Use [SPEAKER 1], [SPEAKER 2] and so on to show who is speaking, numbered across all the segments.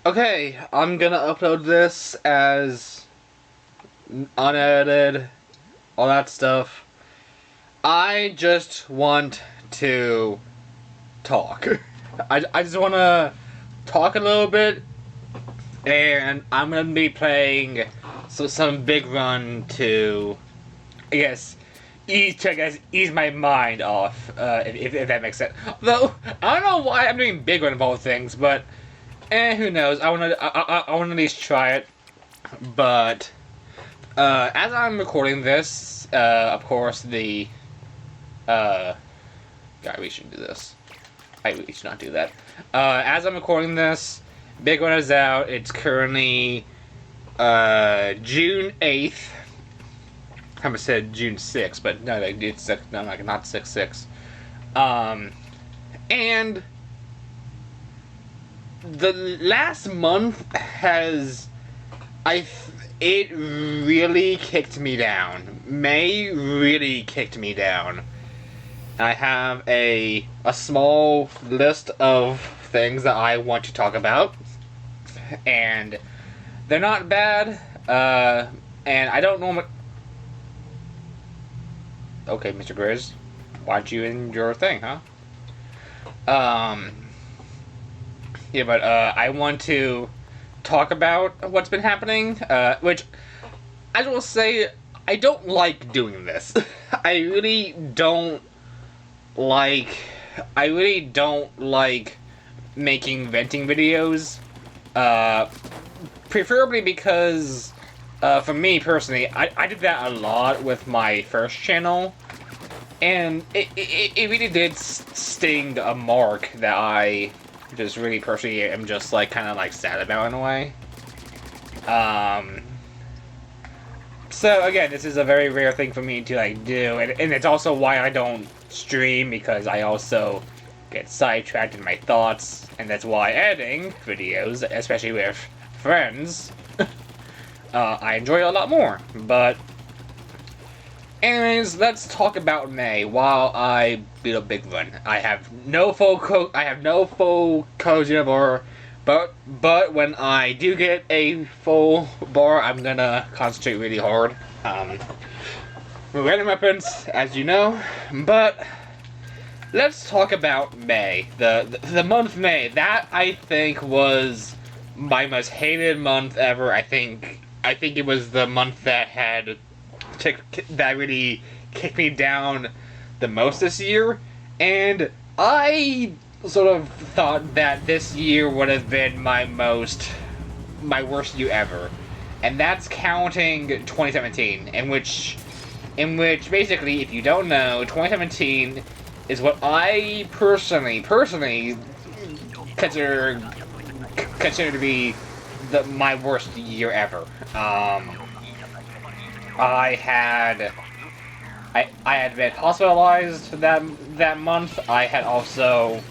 [SPEAKER 1] Okay, I'm gonna upload this as unedited, all that stuff. I just want to talk. I just want to talk a little bit, and I'm gonna be playing some big run to, ease my mind off, if that makes sense. Though I don't know why I'm doing big run of all things, but who knows? I want to at least try it. But as I'm recording this, of course God, we should do this. We should not do that. As I'm recording this, Big One is out. It's currently June 8th. I almost said June 6th, but no, it's not 6/6. And the last month has it really kicked me down. May really kicked me down. I have a small list of things that I want to talk about, and they're not bad. And I don't normally. Okay, Mr. Grizz, why'd you end your thing, huh? Yeah, but I want to talk about what's been happening, which I will say I don't like doing this. I really don't like making venting videos, preferably because for me personally, I did that a lot with my first channel, and it really did sting a mark that I just really personally am just kind of sad about in a way. So again, this is a very rare thing for me to do, and it's also why I don't stream, because I also get sidetracked in my thoughts, and that's why editing videos, especially with friends, I enjoy a lot more. But anyways, let's talk about May while I beat a big run. I have no full codes anymore, but when I do get a full bar, I'm gonna concentrate really hard. Random weapons, as you know, but let's talk about May. The month May. That, I think, was my most hated month ever. I think it was the month that really kicked me down the most this year, and I sort of thought that this year would have been my worst year ever, and that's counting 2017, in which basically, if you don't know, 2017 is what I personally consider to be my worst year ever. I had been hospitalized that month. I had also,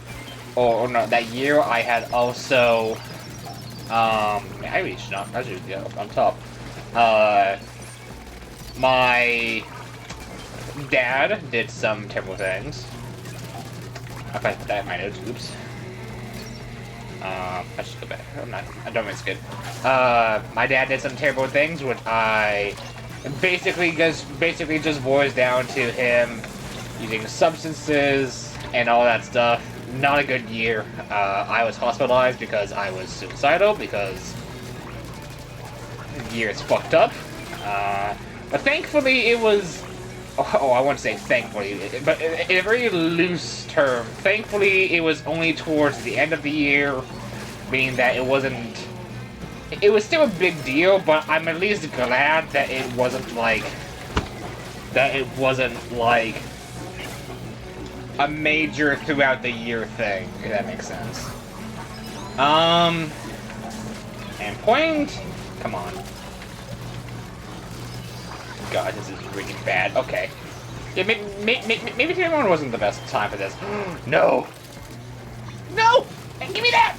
[SPEAKER 1] or no, that year I had also, I reached up. I should go on top. My dad did some terrible things. I put that in my notes. Oops. I should go back. I don't think it's good. My dad did some terrible things, which I basically just boils down to him using substances and all that stuff. Not a good year. I was hospitalized because I was suicidal, because the year is fucked up. But thankfully it was... Oh, I want to say thankfully, but in a very loose term, thankfully it was only towards the end of the year, meaning that it wasn't... It was still a big deal, but I'm at least glad that it wasn't a major throughout the year thing, if that makes sense. And point? Come on. God, this is really bad. Okay. Yeah, maybe today wasn't the best time for this. No! No! And give me that!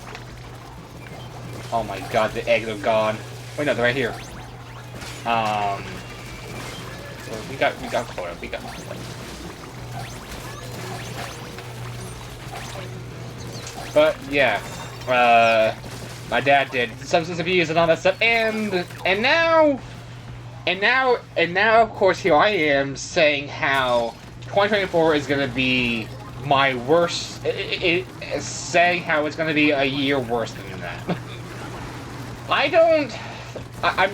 [SPEAKER 1] Oh my god, the eggs are gone. Wait, no, they're right here. We got Cora. We got Cora. But, yeah. My dad did substance abuse and all that stuff, and now, of course, here I am saying how 2024 is gonna be my worst. Saying how it's gonna be a year worse than that. I don't. I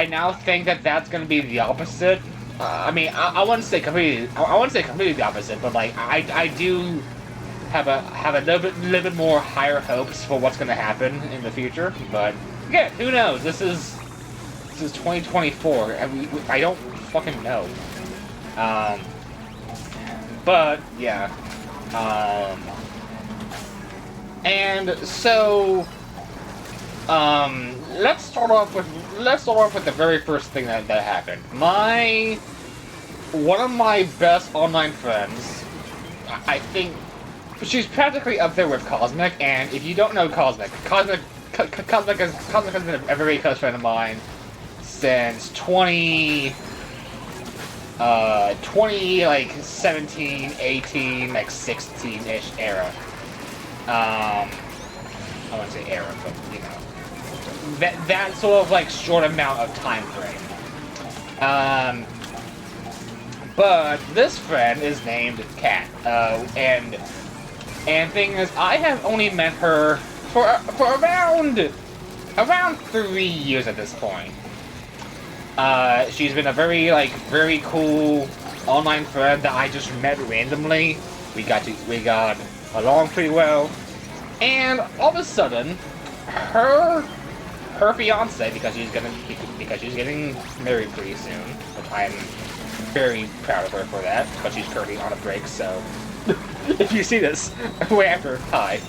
[SPEAKER 1] now think that that's gonna be the opposite. I mean, I wouldn't say completely. I wouldn't say completely the opposite, but like I do have a little bit more higher hopes for what's gonna happen in the future. But again, who knows? This is 2024, and I don't fucking know. But yeah. And so. Let's start off with the very first thing that happened. One of my best online friends, I think, she's practically up there with Cosmic. And if you don't know Cosmic has been a very close friend of mine since 17, 18, like 16-ish era. I wouldn't say era, but you know. That sort of like short amount of time frame. But this friend is named Kat, and thing is, I have only met her for around 3 years at this point. She's been a very cool online friend that I just met randomly. We got along pretty well, and all of a sudden, her fiance, because she's getting married pretty soon, which I'm very proud of her for that, but she's currently on a break, so if you see this, way after, hi.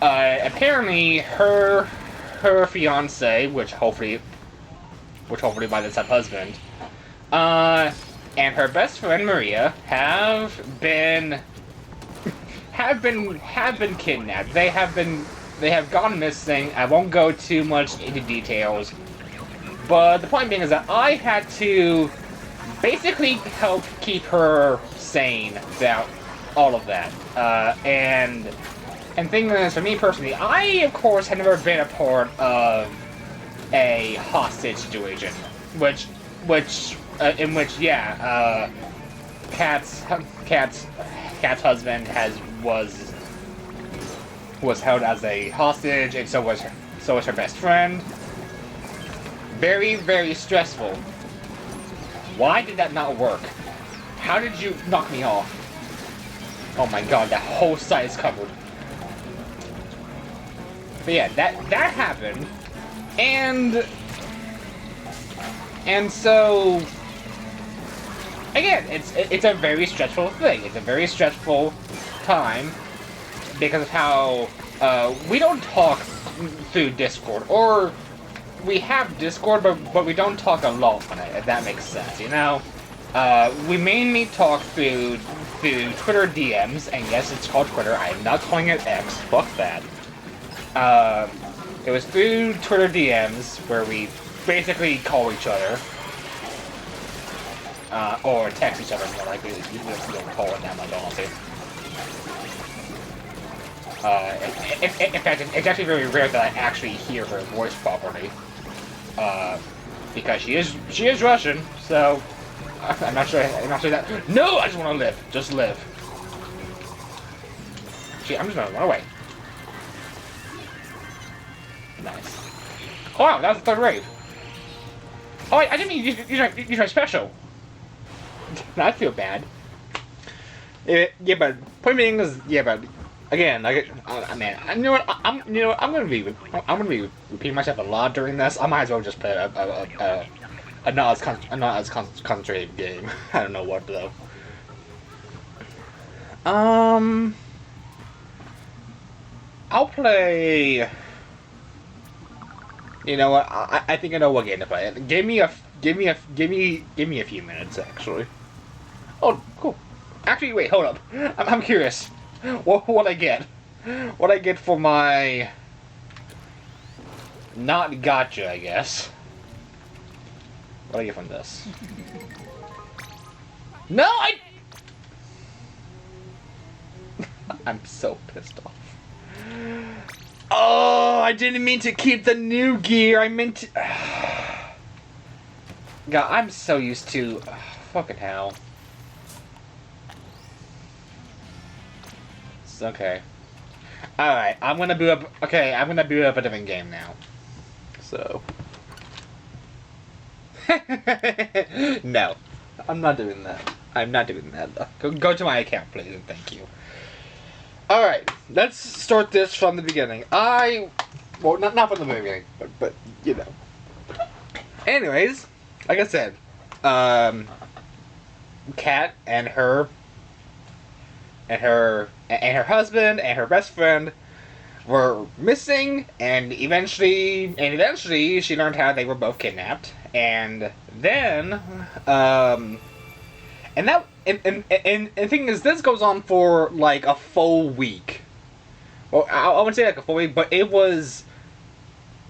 [SPEAKER 1] Apparently her fiance, which hopefully by this time husband, and her best friend Maria have been kidnapped. They have gone missing. I won't go too much into details, but the point being is that I had to basically help keep her sane throughout all of that. And thing is, for me personally, I of course had never been a part of a hostage situation, in which Kat's husband was held as a hostage, and so was her best friend. Very, very stressful. Why did that not work? How did you knock me off? Oh my god, that whole site is covered. But yeah, that happened, and so again, it's a very stressful thing. It's a very stressful time. Because of how we don't talk through Discord, or we have Discord, but we don't talk a lot on it, if that makes sense, you know? We mainly talk through Twitter DMs, and yes, it's called Twitter. I am not calling it X. Fuck that. It was through Twitter DMs where we basically call each other, or text each other more likely. You don't call it that much, honestly. In fact, it's actually very rare that I actually hear her voice properly, because she is Russian, so I'm not sure that. No, I just want to live. Just live. Gee, I'm just gonna run away. Nice. Oh, wow, that was the third raid. Oh, I didn't mean use my special. I feel bad. Yeah, but point being is, yeah, but. Again, man, you know what? I'm gonna be repeating myself a lot during this. I might as well just play a not as concentrated game. I don't know what though. I'll play. You know what? I think I know what game to play. Give me a few minutes actually. Oh, cool. Actually, wait, hold up. I'm curious. What I get? What I get for my not gotcha, I guess. What do I get from this? No, I'm so pissed off. Oh, I didn't mean to keep the new gear. I meant to... God, I'm so used to... fucking hell. It's okay. Alright, I'm gonna boot up... Okay, I'm gonna boot up a different game now. So... No. I'm not doing that. I'm not doing that. Go to my account, please, and thank you. Alright, let's start this from the beginning. Well, not from the beginning, but you know. Anyways, like I said, Kat and her husband and her best friend were missing, and eventually she learned how they were both kidnapped, and then and the thing is, this goes on for like a full week. Well, I wouldn't say like a full week, but it was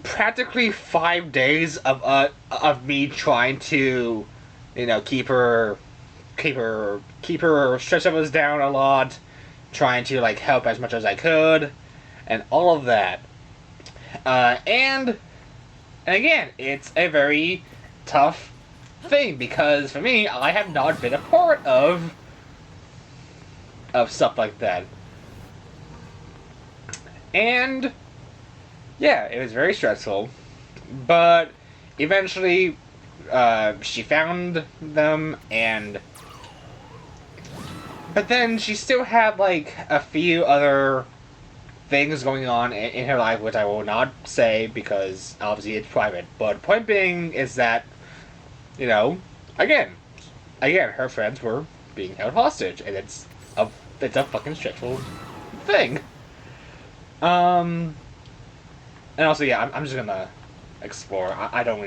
[SPEAKER 1] practically 5 days of me trying to, you know, keep her stress levels down a lot, trying to like help as much as I could, and all of that. And again, it's a very tough thing, because for me, I have not been a part of stuff like that. And yeah, it was very stressful, but eventually she found them, but then she still had like a few other things going on in her life, which I will not say because obviously it's private. But point being is that, you know, again, her friends were being held hostage, and it's a fucking stressful thing. And also, yeah, I'm just gonna explore. I don't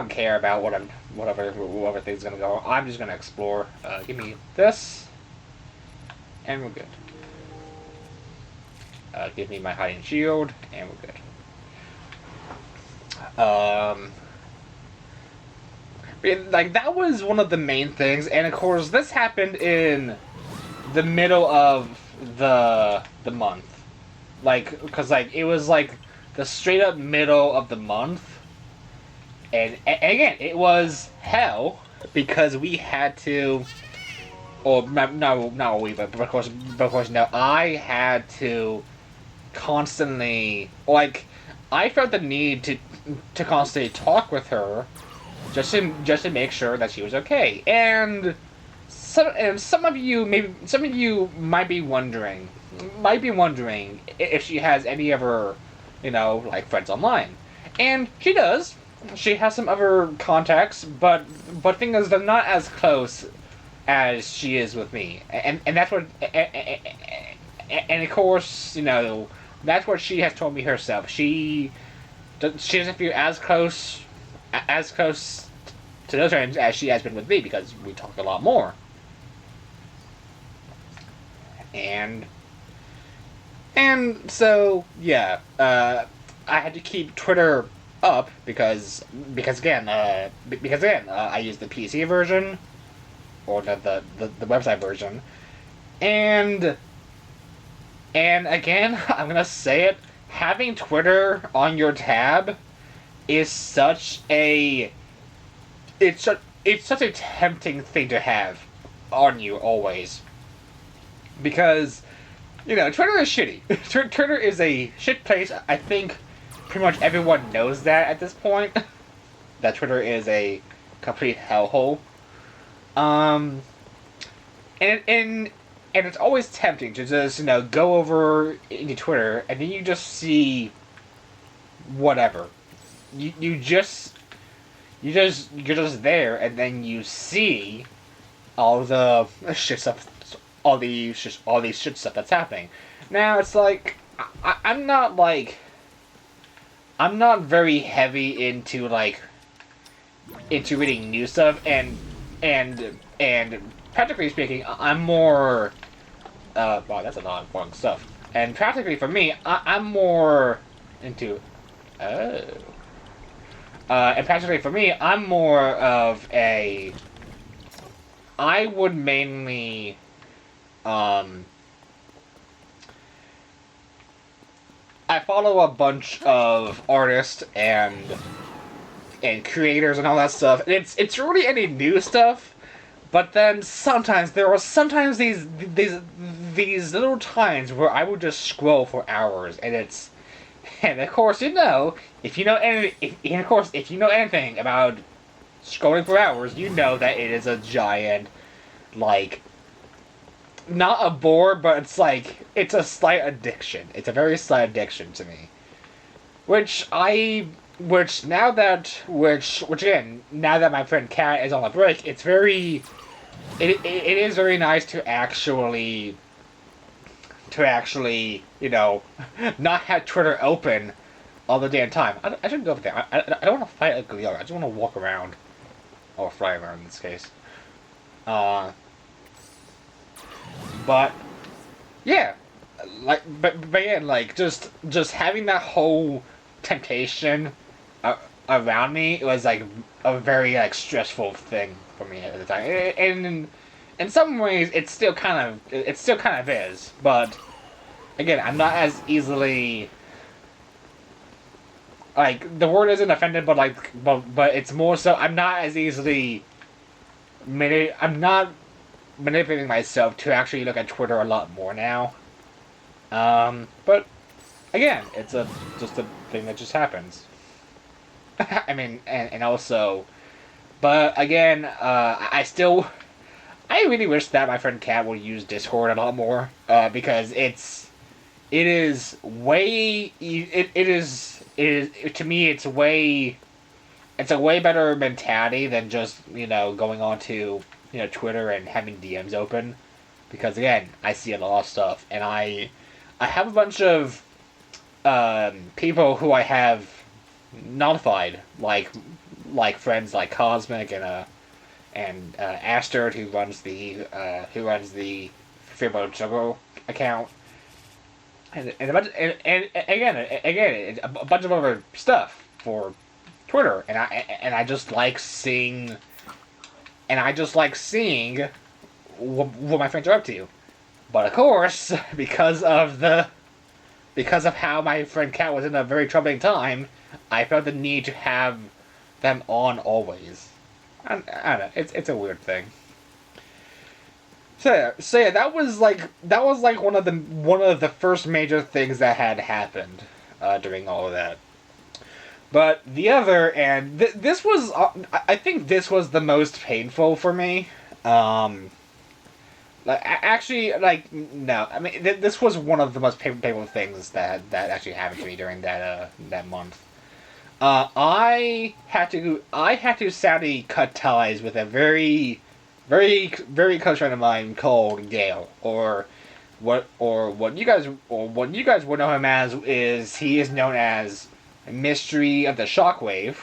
[SPEAKER 1] care about whatever thing's gonna go. I'm just gonna explore. Give me this, and we're good. Give me my hiding shield, and we're good. Like, that was one of the main things, and of course, this happened in the middle of the month. Like, because, like, it was, like, the straight-up middle of the month, and again, it was hell, because we had to, or, not we, but of course, no, I had to constantly, like, I felt the need to constantly talk with her, just to make sure that she was okay. And some of you might be wondering if she has any of her, you know, like, friends online. And she does. She has some other contacts, but thing is, they're not as close as she is with me. And that's what, and of course, you know, that's what she has told me herself. She doesn't feel as close to those friends as she has been with me, because we talk a lot more. And so, yeah, I had to keep Twitter up because again, I use the PC version, or the website version, and again, I'm gonna say it, having Twitter on your tab is such a tempting thing to have on you always. Because, you know, Twitter is shitty. Twitter is a shit place. I think pretty much everyone knows that at this point. That Twitter is a complete hellhole. And it's always tempting to just, you know, go over into Twitter, and then you just see whatever. You're just there, and then you see all the shit stuff, all these shit stuff that's happening. Now it's like, I'm not very heavy into reading new stuff, and practically speaking, I'm more wow, that's a lot of important stuff. And practically for me, I'm more into and practically for me, I'm more of a, I would mainly follow a bunch of artists and creators and all that stuff. And it's really any new stuff, but then sometimes there are sometimes these little times where I would just scroll for hours, and of course if you know anything about scrolling for hours, you know that it is a giant, like, not a bore, but it's a slight addiction. It's a very slight addiction to me. Which again, now that my friend Kat is on the break, it is very nice to actually, not have Twitter open all the damn time. I shouldn't go over there. I don't want to fight a Glear. I just want to walk around. Or fly around in this case. But yeah, but again, just having that whole temptation around me, it was like a very stressful thing for me at the time. And in some ways, it still kind of is. But again, I'm not as easily, the word isn't offended, but it's more so I'm not as easily I'm not manipulating myself to actually look at Twitter a lot more now. But again, it's just a thing that just happens. I mean, and also, but again, I really wish that my friend Kat would use Discord a lot more, because it is to me it's a way better mentality than just going on to Twitter and having DMs open, because again, I see a lot of stuff, and I have a bunch of people who I have notified, like friends like Cosmic and Asterd, who runs the Fibbo Juggle account, and a bunch, and again a bunch of other stuff for Twitter, and I just like seeing. And I just like seeing what my friends are up to. But of course, because of how my friend Kat was in a very troubling time, I felt the need to have them on always. I don't know. It's a weird thing. So yeah, that was one of the first major things that had happened during all of that. But the other, and this was, I think this was the most painful for me. No, I mean, this was one of the most painful things that actually happened to me during that month. I had to sadly cut ties with a very, very, very close friend of mine called Gale, or what you guys would know him as is he is known as Mystery of the Shockwave,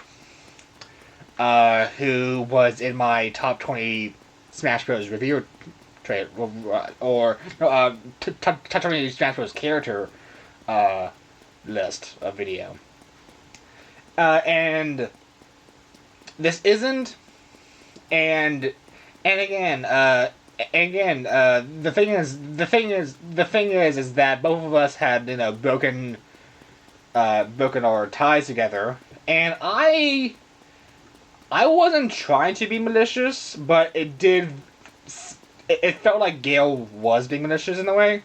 [SPEAKER 1] who was in my top 20 Smash Bros. Review trade, or top 20 Smash Bros. Character list of video. And this isn't, and again, the thing is that both of us had broken our ties together, and I wasn't trying to be malicious, but it felt like Gale was being malicious in a way,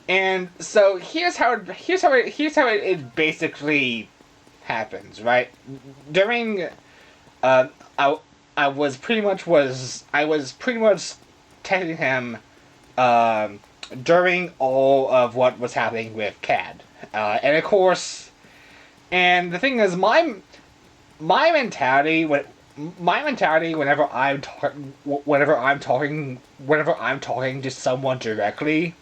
[SPEAKER 1] and so here's how it basically happens, right? During I was pretty much texting him during all of what was happening with Cad. And of course, and the thing is, my mentality whenever I'm talking to someone directly,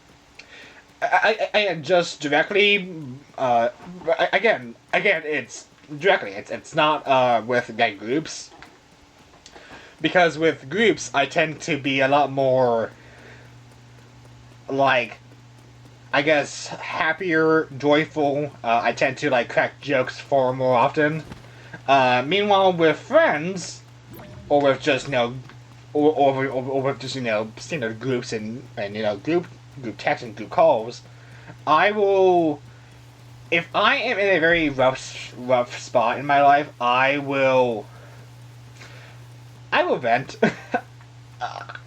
[SPEAKER 1] I just directly, again, it's directly. It's not with groups, because with groups I tend to be a lot more, I guess, happier, joyful. I tend to crack jokes far more often. Meanwhile, with friends, or with just or with just standard groups and group texts and group calls, I will if I am in a very rough spot in my life, I will vent.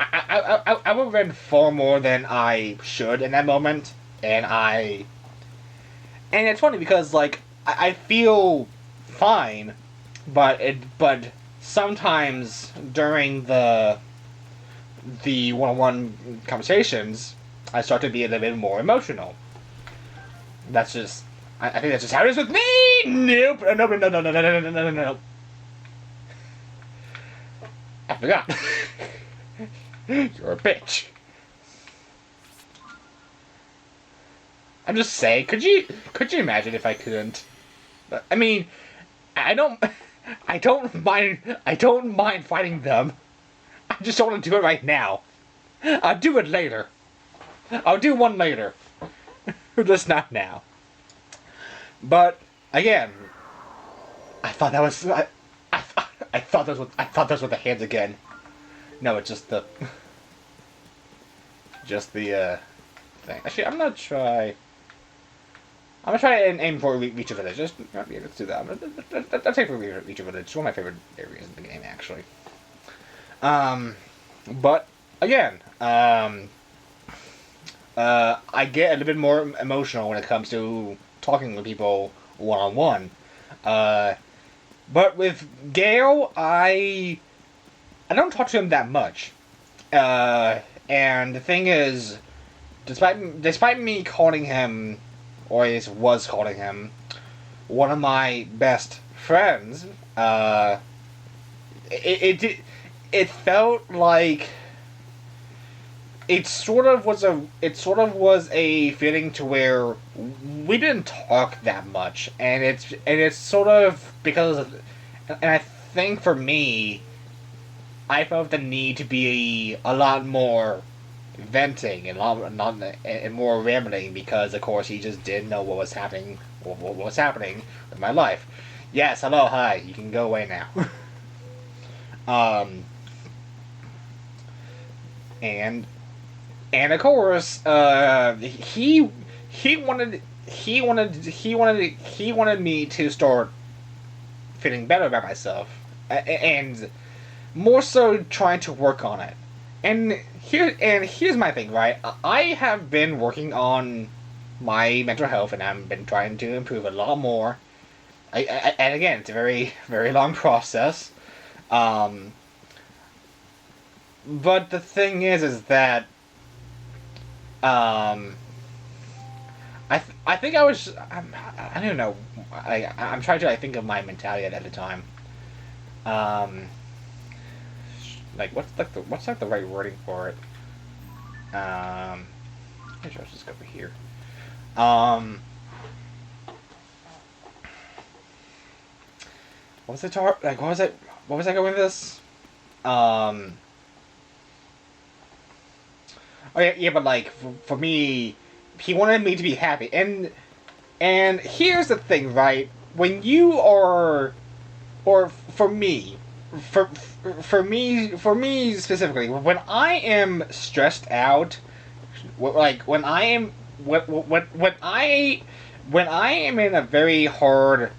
[SPEAKER 1] I will vent far more than I should in that moment, and it's funny because like I feel fine, but sometimes during the one-on-one conversations, I start to be a little bit more emotional. That's just I think that's just how it is with me. Nope. No. I forgot. You're a bitch. I'm just saying. Could you imagine if I couldn't? I mean, I don't mind fighting them. I just don't want to do it right now. I'll do it later. I'll do one later. Just not now. But again, I thought that was I thought those were the hands again. No, it's just the thing. Actually, I'm gonna try and aim for Reach of Village. Just yeah, let's do that. Let's take for Reach of Village. It's one of my favorite areas in the game, actually. But again, I get a little bit more emotional when it comes to talking with people one-on-one. But with Gale, I don't talk to him that much. And the thing is, despite me calling him, or at least was calling him, one of my best friends, it felt like it sort of was a feeling to where we didn't talk that much, and it's sort of because, and I think for me, I felt the need to be a lot more venting and more rambling because, of course, he just didn't know what was happening with my life. Yes, hello, hi. You can go away now. And of course, he wanted me to start feeling better about myself, and more so trying to work on it. And here's my thing, right? I have been working on my mental health, and I've been trying to improve a lot more. And again, it's a very, very long process. But the thing is that I think I don't know. I'm trying to think of my mentality at the time. Like what's the right wording for it? Maybe I'll just go over here. What was it? Like what was it? What was I going with this? Oh yeah, but like for me, he wanted me to be happy, and here's the thing, right? When you are, or for me specifically, when I am stressed out, like when I am when I am in a very hard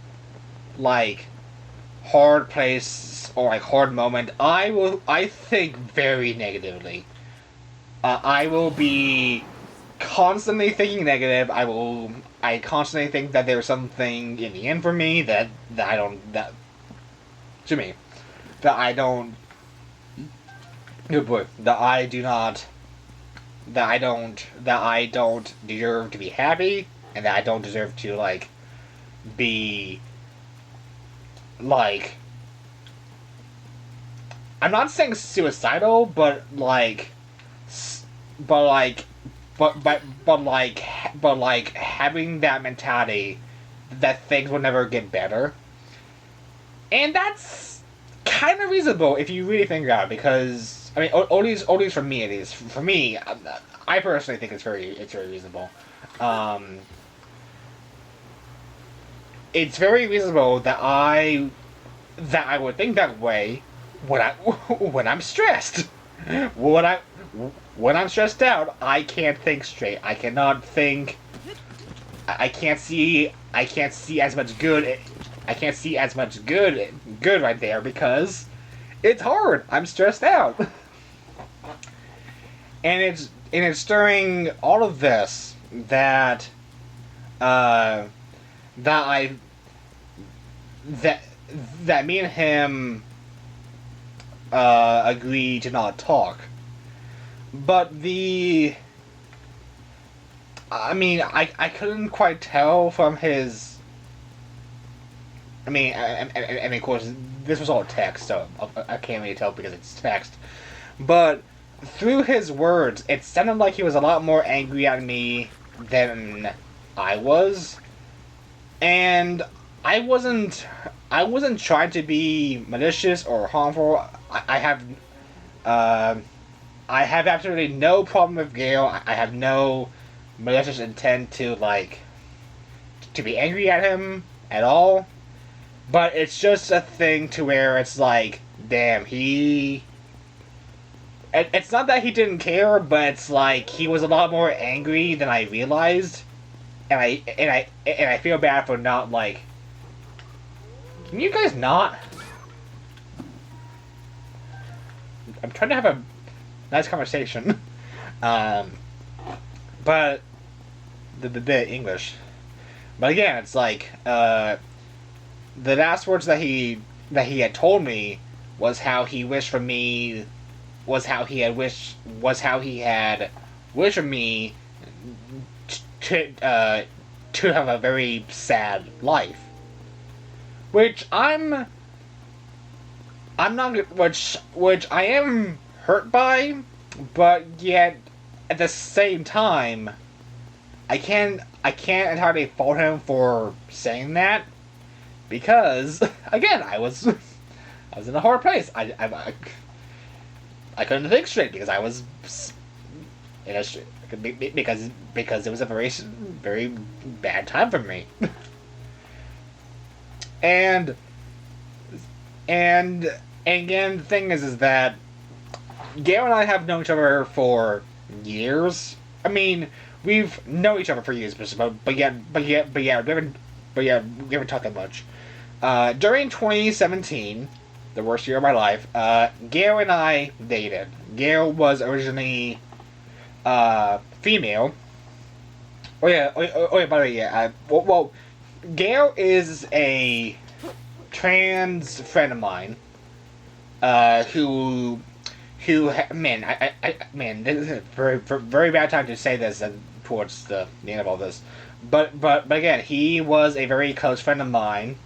[SPEAKER 1] place or like hard moment, I think very negatively. I will be constantly thinking negative. I constantly think that there's something in the end for me that I don't good boy, that I don't deserve to be happy, and that I don't deserve to be I'm not saying suicidal, but having that mentality that things will never get better. And that's kind of reasonable if you really think about it, because I mean, at least for me it is. For me, I personally think it's very reasonable. It's very reasonable that I would think that way when I'm stressed. When I'm stressed out, I can't think straight. I cannot think I can't see as much good. I can't see as much good right there because it's hard. I'm stressed out, and it's during all of this that uh, that I that that me and him agree to not talk. But I couldn't quite tell from his. I mean, of course, this was all text, so I can't really tell because it's text. But through his words, it sounded like he was a lot more angry at me than I was, and I wasn't. I wasn't trying to be malicious or harmful. Uh, I have absolutely no problem with Gale. I have no malicious intent to be angry at him at all. But it's just a thing to where it's like, damn, he. It's not that he didn't care, but it's like he was a lot more angry than I realized, and I feel bad for not like. Can you guys not? I'm trying to have a nice conversation, but the English. But again, it's like the last words that he had told me was how he wished for me, was how he had wished for me to have a very sad life, which I'm not, which I am hurt by, but yet at the same time, I can't entirely fault him for saying that, because again I was in a hard place. I couldn't think straight because I was in a because it was a very bad time for me. and again, the thing is that Gail and I have known each other for years. I mean, we've known each other for years, but yeah, we haven't talked that much. During 2017, the worst year of my life, Gail and I dated. Gail was originally female. Oh yeah, by the way, yeah. Well, Gail is a trans friend of mine. Who man, this is a very bad time to say this towards the end of all this. But again, he was a very close friend of mine.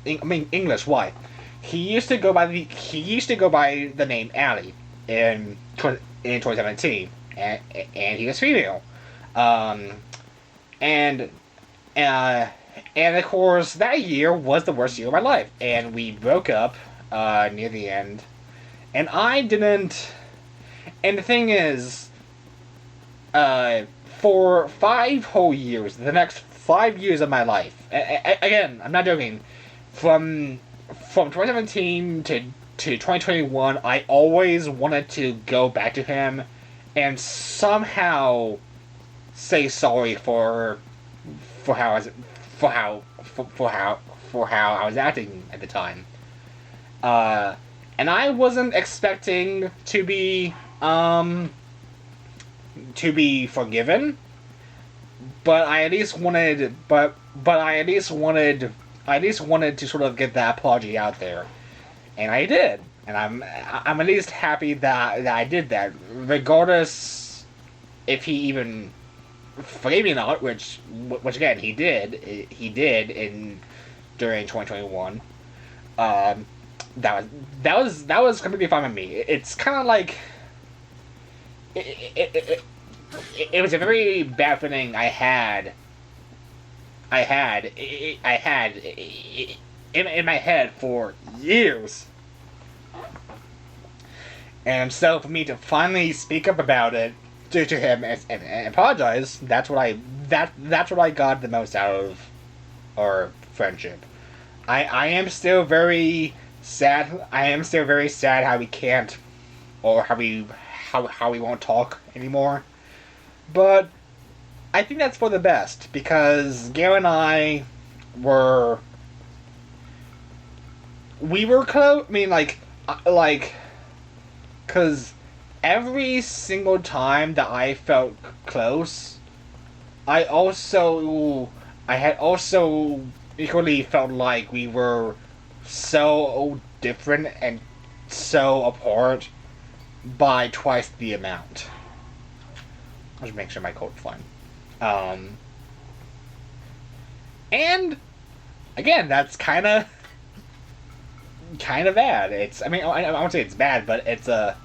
[SPEAKER 1] English. Why? He used to go by the name Ali in 2017, and he was female. And of course that year was the worst year of my life, and we broke up near the end, and I didn't. And the thing is, for 5 whole years, the next 5 years of my life, again, I'm not joking, from 2017 to 2021, I always wanted to go back to him and somehow say sorry for how I was acting at the time. And I wasn't expecting to be forgiven, but I at least wanted to sort of get that apology out there, and I did, and I'm at least happy that I did that, regardless if he even forgave me or not, which again he did in during 2021. That was completely fine with me. It's kind of like it was a very bad feeling I had in my head for years. And so for me to finally speak up about it to him and apologize, that's what I got the most out of our friendship. I am still very sad. I am still very sad how we can't, or how we won't talk anymore. But I think that's for the best because Gail and I were we were close. I mean, because every single time that I felt close, I had also equally felt like we were so different and so apart by twice the amount. I'll just make sure my code's fine. Um, and again, that's kind of bad. I mean, I won't say it's bad, but it's a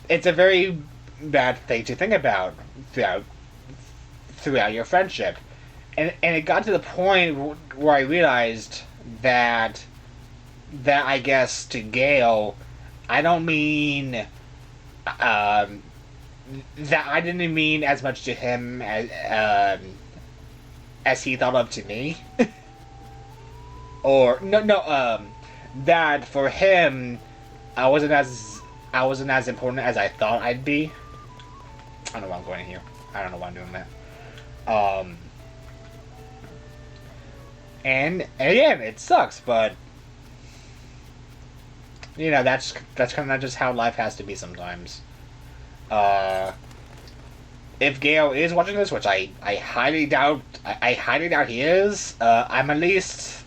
[SPEAKER 1] very bad thing to think about throughout your friendship. And it got to the point where I realized that I guess to Gale, I don't mean that I didn't mean as much to him as he thought of to me. Or that for him I wasn't as important as I thought I'd be. I don't know why I'm going here. I don't know why I'm doing that. And again, it sucks, but you know that's kind of just how life has to be sometimes. If Gale is watching this, which I highly doubt, I highly doubt he is. I am at least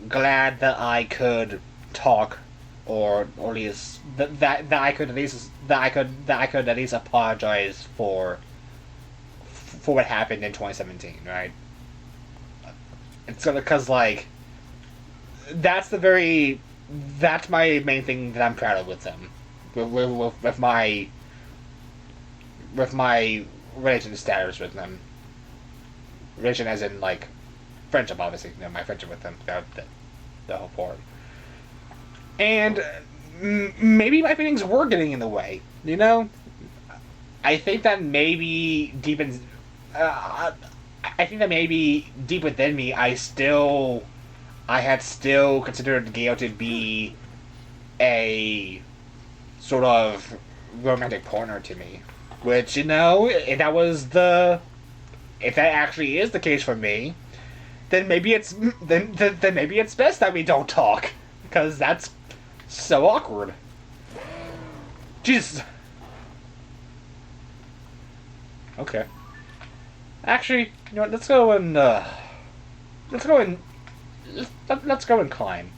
[SPEAKER 1] glad that I could talk, or at least that I could at least apologize for what happened in 2017, right? It's because like that's my main thing that I'm proud of with him, with my relation status with him. Relation as in like friendship, obviously. You know, my friendship with him, the whole part. And maybe my feelings were getting in the way. You know, I think that maybe deep in, I think that maybe deep within me, I had still considered Gale to be a sort of romantic partner to me. Which, you know, if that actually is the case for me, then maybe it's best that we don't talk, because that's so awkward. Jesus. Okay. Actually, you know what? Let's go and climb,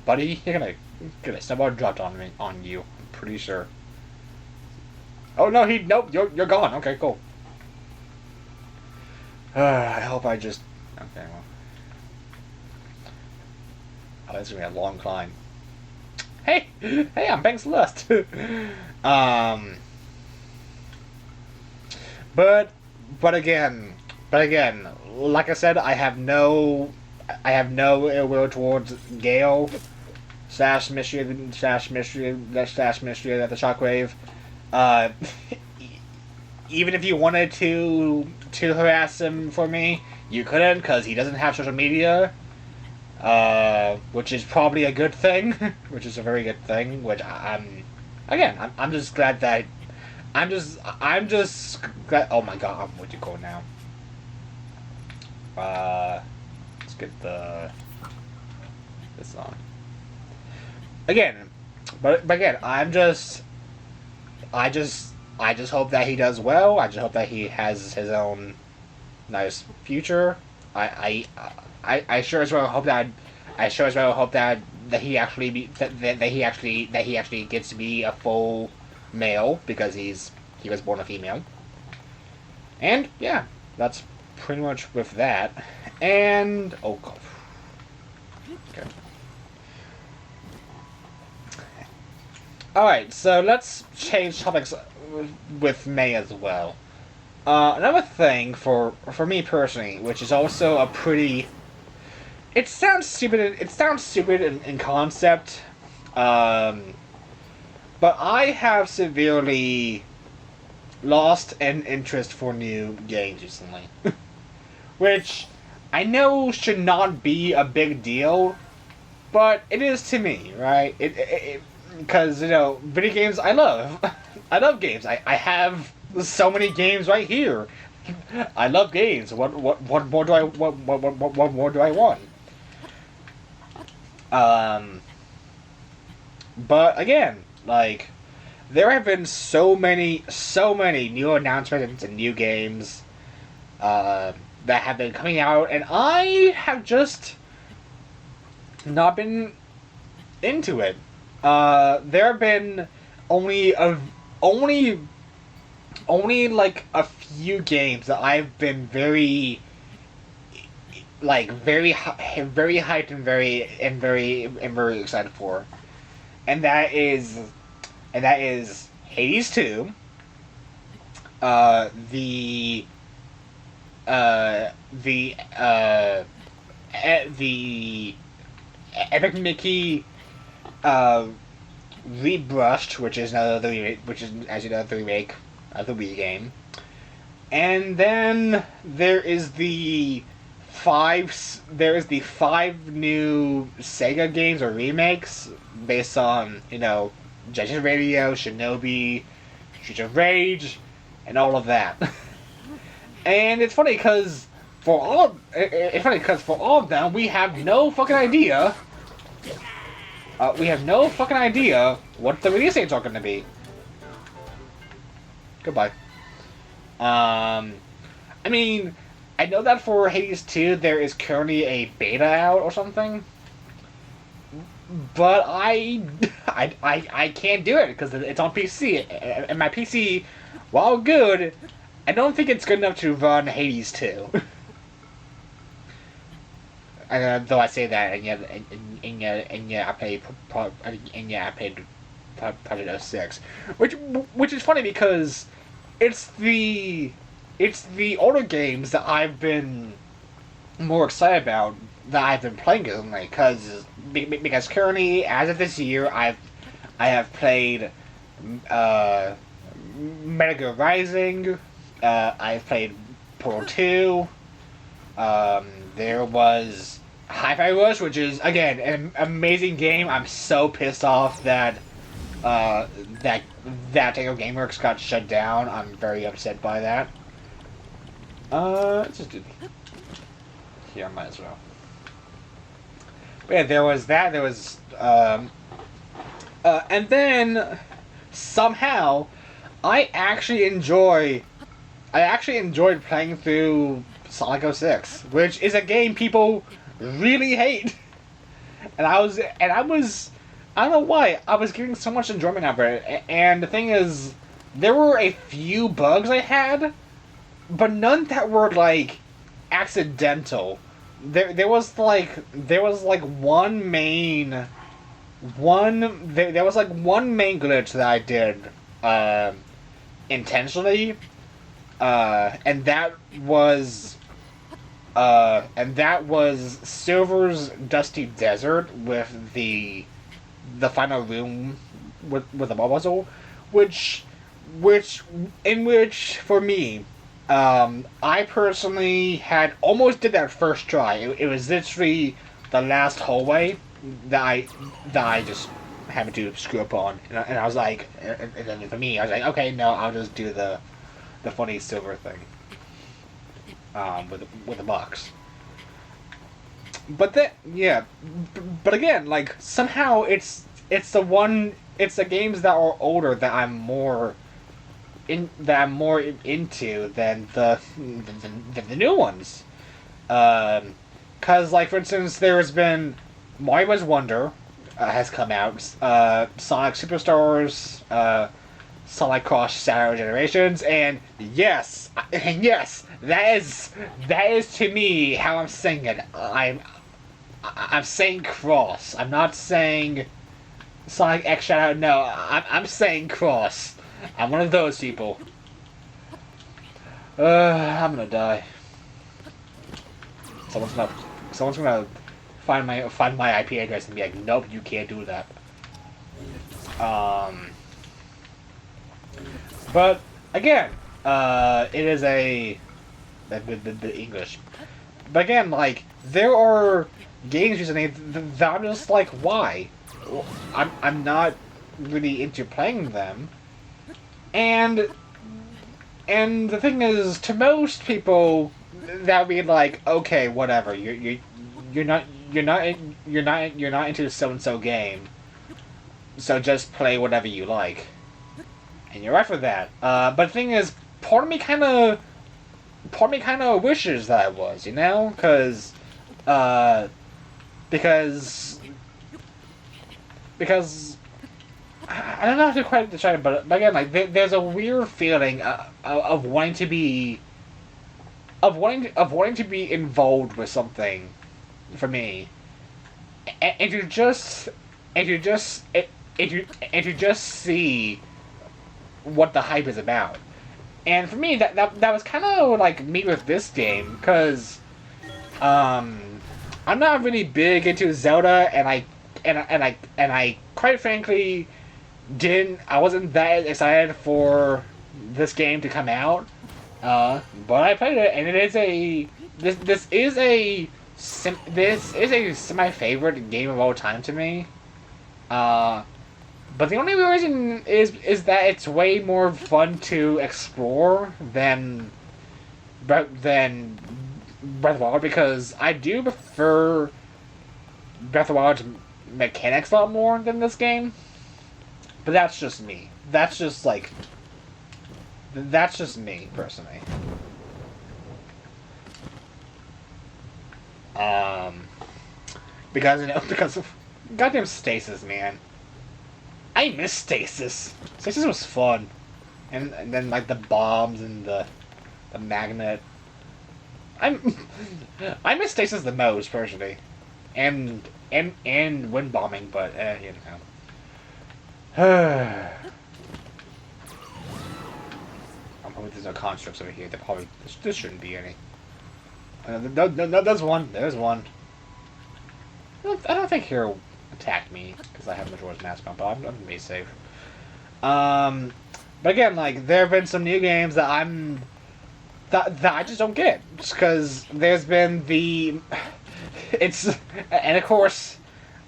[SPEAKER 1] buddy. You're gonna get a snowball dropped on you. I'm pretty sure. Oh no, nope. You're gone. Okay, cool. I hope I just... Okay, well... Oh, this is going to be a long climb. Hey! Hey, I'm Bank Celeste! But again, like I said, I have no ill will towards Gale / mystery at the Shockwave. Even if you wanted to harass him for me, you couldn't, because he doesn't have social media, which is probably a good thing, which is a very good thing. Which I'm just glad that I'm just glad. Oh my god, I'm what you call now. Let's get this on again, but again, I just hope that he does well. I just hope that he has his own nice future. I sure as well hope that he actually gets to be a full male, because he was born a female. And yeah, that's pretty much with that. And oh god. Okay. Alright, so let's change topics with May as well. Another thing for me personally, which is also a pretty... It sounds stupid in concept, but I have severely lost an interest for new games recently. Which I know should not be a big deal, but it is to me, right? because video games I love. I love games. I have so many games right here. I love games. What more do I what more do I want? But again, like, there have been so many new announcements and new games that have been coming out, and I have just not been into it. There have been only like a few games that I've been very hyped and very excited for, and that is Hades 2, the Epic Mickey Rebrushed, which is as you know the remake of the Wii game, and then there is the five new Sega games or remakes based on Jet Set Radio, Shinobi, Streets of Rage, and all of that. And it's funny because for all of them we have no fucking idea. We have no fucking idea what the release dates are going to be. Goodbye. I mean, I know that for Hades 2 there is currently a beta out or something, but I can't do it because it's on PC, and my PC, while good, I don't think it's good enough to run Hades 2. Though I say that, and yet I played Project 06, which is funny because it's the older games that I've been more excited about that I've been playing recently, because currently, as of this year, I have played Metal Gear Rising, I've played Portal 2. There was Hi-Fi Rush, which is, again, an amazing game. I'm so pissed off that Tango Gameworks got shut down. I'm very upset by that. Let's just do... Here, I might as well. But yeah, there was that. There was... and then, somehow, I actually enjoyed playing through Sonic 06, which is a game people really hate. And I don't know why, I was getting so much enjoyment out of it. And the thing is, there were a few bugs I had, but none that were, like, accidental. There was one main glitch that I did, intentionally, and that was Silver's Dusty Desert with the final room with the ball puzzle, which for me, I personally had almost did that first try. It was literally the last hallway that I just happened to screw up on, and I was like, and then for me, I was like, okay, no, I'll just do the funny Silver thing, with the box. But then, yeah, but again, like, somehow it's the games that are older that I'm more into than the new ones. 'Cause, like, for instance, there's been Mario Bros. Wonder has come out, Sonic Superstars, Sonic Cross Shadow Generations, and yes, that is to me how I'm saying it. I'm saying Cross. I'm not saying Sonic X Shadow. No, I'm saying Cross. I'm one of those people. I'm gonna die. Someone's gonna find my IP address and be like, nope, you can't do that. But again, it is the English. But again, like, there are games recently that I'm just like, why? I'm not really into playing them. And the thing is, to most people, that would be like, okay, whatever. You're not you're not into so and so game. So just play whatever you like. And you're right for that. But the thing is, part of me kind of wishes that I was, you know, uh, because because I don't know how to quite describe it, but again, like there's a weird feeling of wanting to be of wanting to be involved with something for me, and to just and to just and to just see what the hype is about. And for me, that was kind of like me with this game, because I'm not really big into Zelda, and I quite frankly I wasn't that excited for this game to come out. But I played it, and it is this is a semi favorite game of all time to me. Uh, but the only reason is that it's way more fun to explore than Breath of the Wild, because I do prefer Breath of the Wild's mechanics a lot more than this game. But that's just me. That's just me personally. Um, because of goddamn stasis, man. I miss stasis. Stasis was fun, and then like the bombs and the magnet. I'm I miss stasis the most personally, and wind bombing, but you know. I'm hoping there's no constructs over here. There probably there shouldn't be any. No, there's one. There's one. I don't think Hero attacked me because I have Majora's Mask on, but I'm gonna be safe. But again, like there have been some new games that that I just don't get, just because there's been it's and of course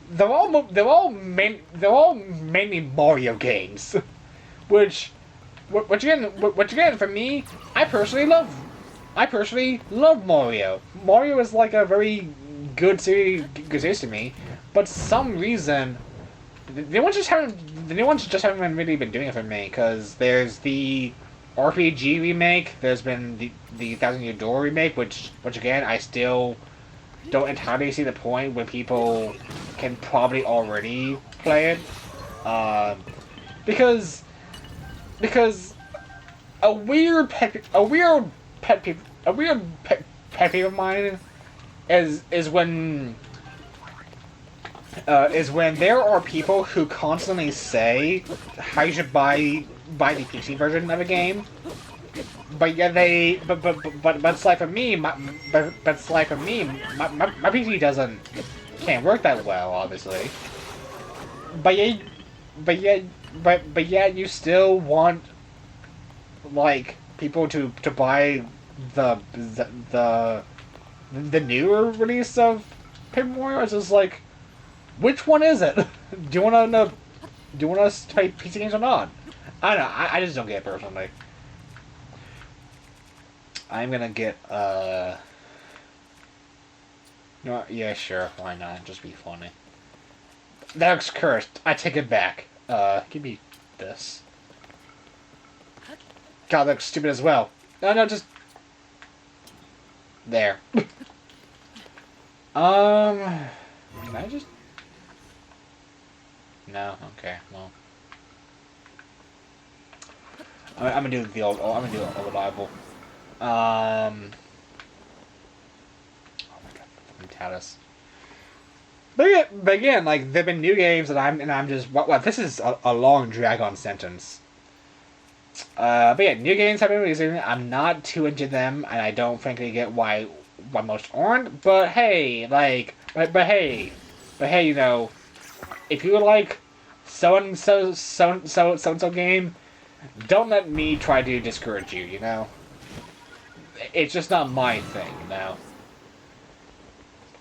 [SPEAKER 1] they're all mainly Mario games, which again for me, I personally love Mario. Mario is like a very good series to me, but for some reason the new ones just haven't really been doing it for me, because there's the RPG remake, there's been the Thousand Year Door remake, which again I still don't entirely see the point when people can probably already play it, because a weird pet peeve of mine is when there are people who constantly say how you should buy the PC version of a game, but yeah, but it's like for me, my PC can't work that well, obviously. But yeah, but yet you still want like people to buy the the newer release of Paper Mario. It's just like, which one is it? Do you want to know? Do you want us to play PC games or not? I don't know. I just don't get it personally. I'm gonna get no, yeah, sure, why not? Just be funny. That looks cursed. I take it back. Give me this. God, that looks stupid as well. No, just there. Can I just? No. Okay. Well, I'm gonna do the old. Oh, I'm gonna do a reliable. Oh my god, fucking Tatus. But again, like there've been new games that I'm just what this is a long drag-on sentence. But yeah, new games have been releasing. I'm not too into them, and I don't frankly get why most aren't. But hey, like, but hey, you know, if you like so and so game, don't let me try to discourage you. You know, it's just not my thing. You know,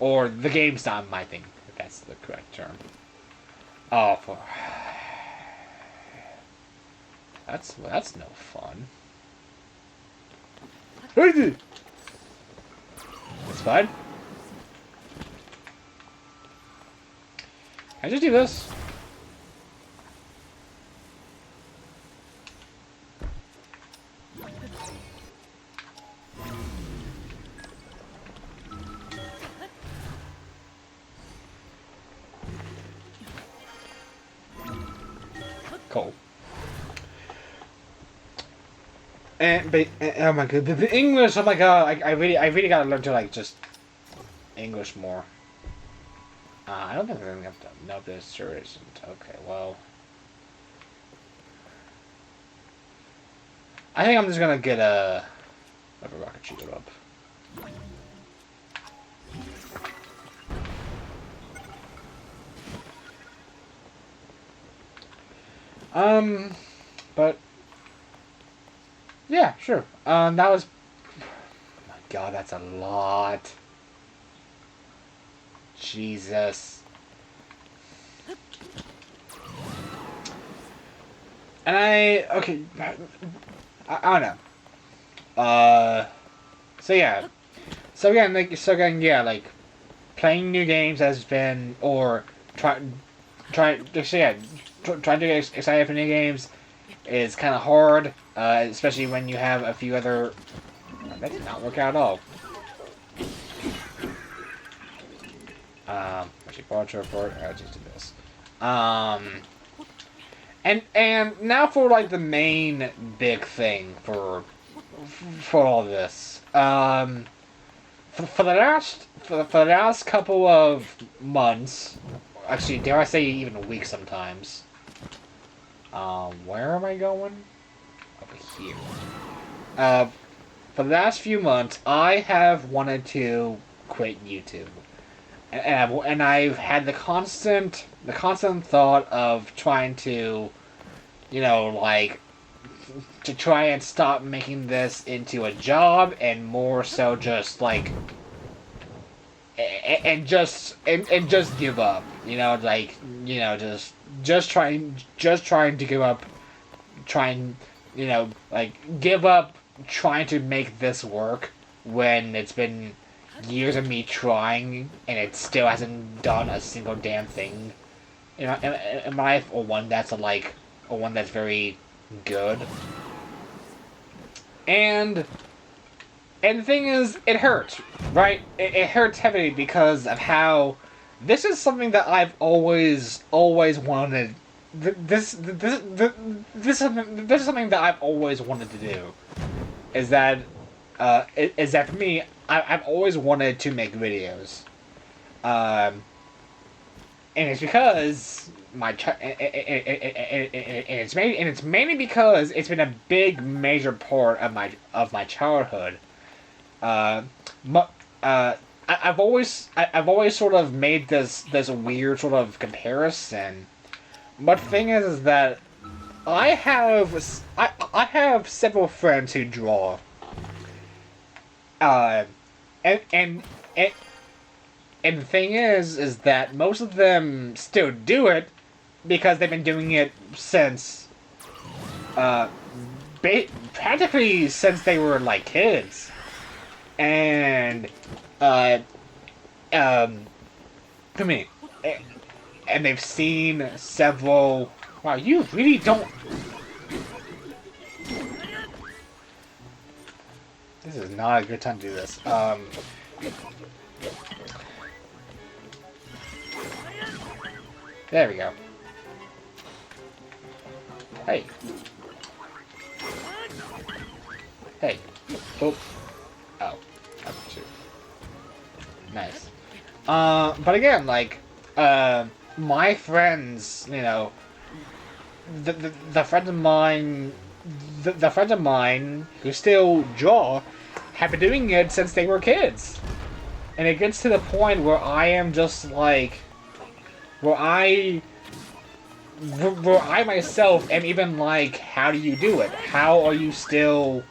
[SPEAKER 1] or the game's not my thing. If that's the correct term. Oh, That's no fun. It's fine. Can I just do this? Cool. But oh my god, the English! Oh my god, I really gotta learn to like just English more. I don't think I'm gonna have to know this or isn't. Okay, well, I think I'm just gonna get a rocket shooter up. But yeah, sure. That was. Oh my god, that's a lot. Jesus. And okay, I don't know. So yeah. So again, yeah, like playing new games has been, or trying to get excited for new games is kind of hard, especially when you have a few other. That did not work out at all. Actually, quality report. I'll just do this. And now for like the main big thing for all this. For the last couple of months, actually, dare I say even weeks sometimes. Where am I going? Over here. For the last few months, I have wanted to quit YouTube. And I've had the constant thought of trying to, like, to try and stop making this into a job and more so just like, and just give up, just trying to give up, give up trying to make this work when it's been years of me trying and it still hasn't done a single damn thing in my life, or one that's very good. And the thing is, it hurts, right? It hurts heavily because of how this is something that I've always wanted. This is something that I've always wanted to do. Is that for me? I've always wanted to make videos, and it's because it's mainly because it's been a big major part of my childhood. I've always sort of made this weird sort of comparison, but the thing is that I have several friends who draw. And the thing is that most of them still do it because they've been doing it since, practically since they were like kids, and I mean, and they've seen several. Wow, you really don't. This is not a good time to do this. There we go. Hey. Hey. Oh. Oh. That's two. Nice. But again, like, my friends, the friends of mine, the friends of mine who still draw have been doing it since they were kids. And it gets to the point where I am just like, where I myself am even like, how do you do it? How are you still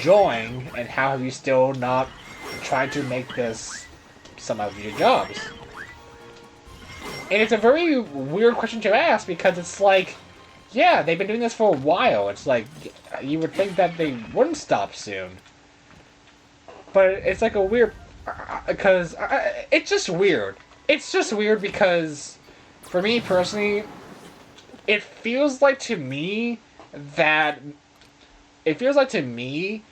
[SPEAKER 1] drawing, and how have you still not tried to make this some of your jobs? And it's a very weird question to ask, because it's like, yeah, they've been doing this for a while. It's like, you would think that they wouldn't stop soon. But it's like a weird... Because... it's just weird. It's just weird because, for me personally, it feels like to me that... It feels like to me,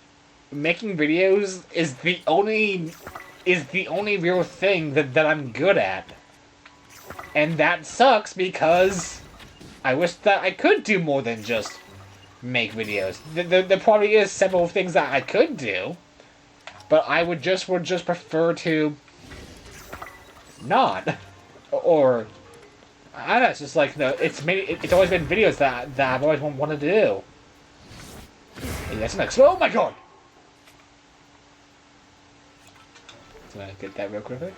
[SPEAKER 1] making videos is the only real thing that I'm good at. And that sucks because I wish that I could do more than just make videos. There probably is several things that I could do, but I would just prefer to not. Or I don't know. It's just like it's always been videos that I've always wanted to do. Hey, that's next. Oh my god! So I get that real quickly.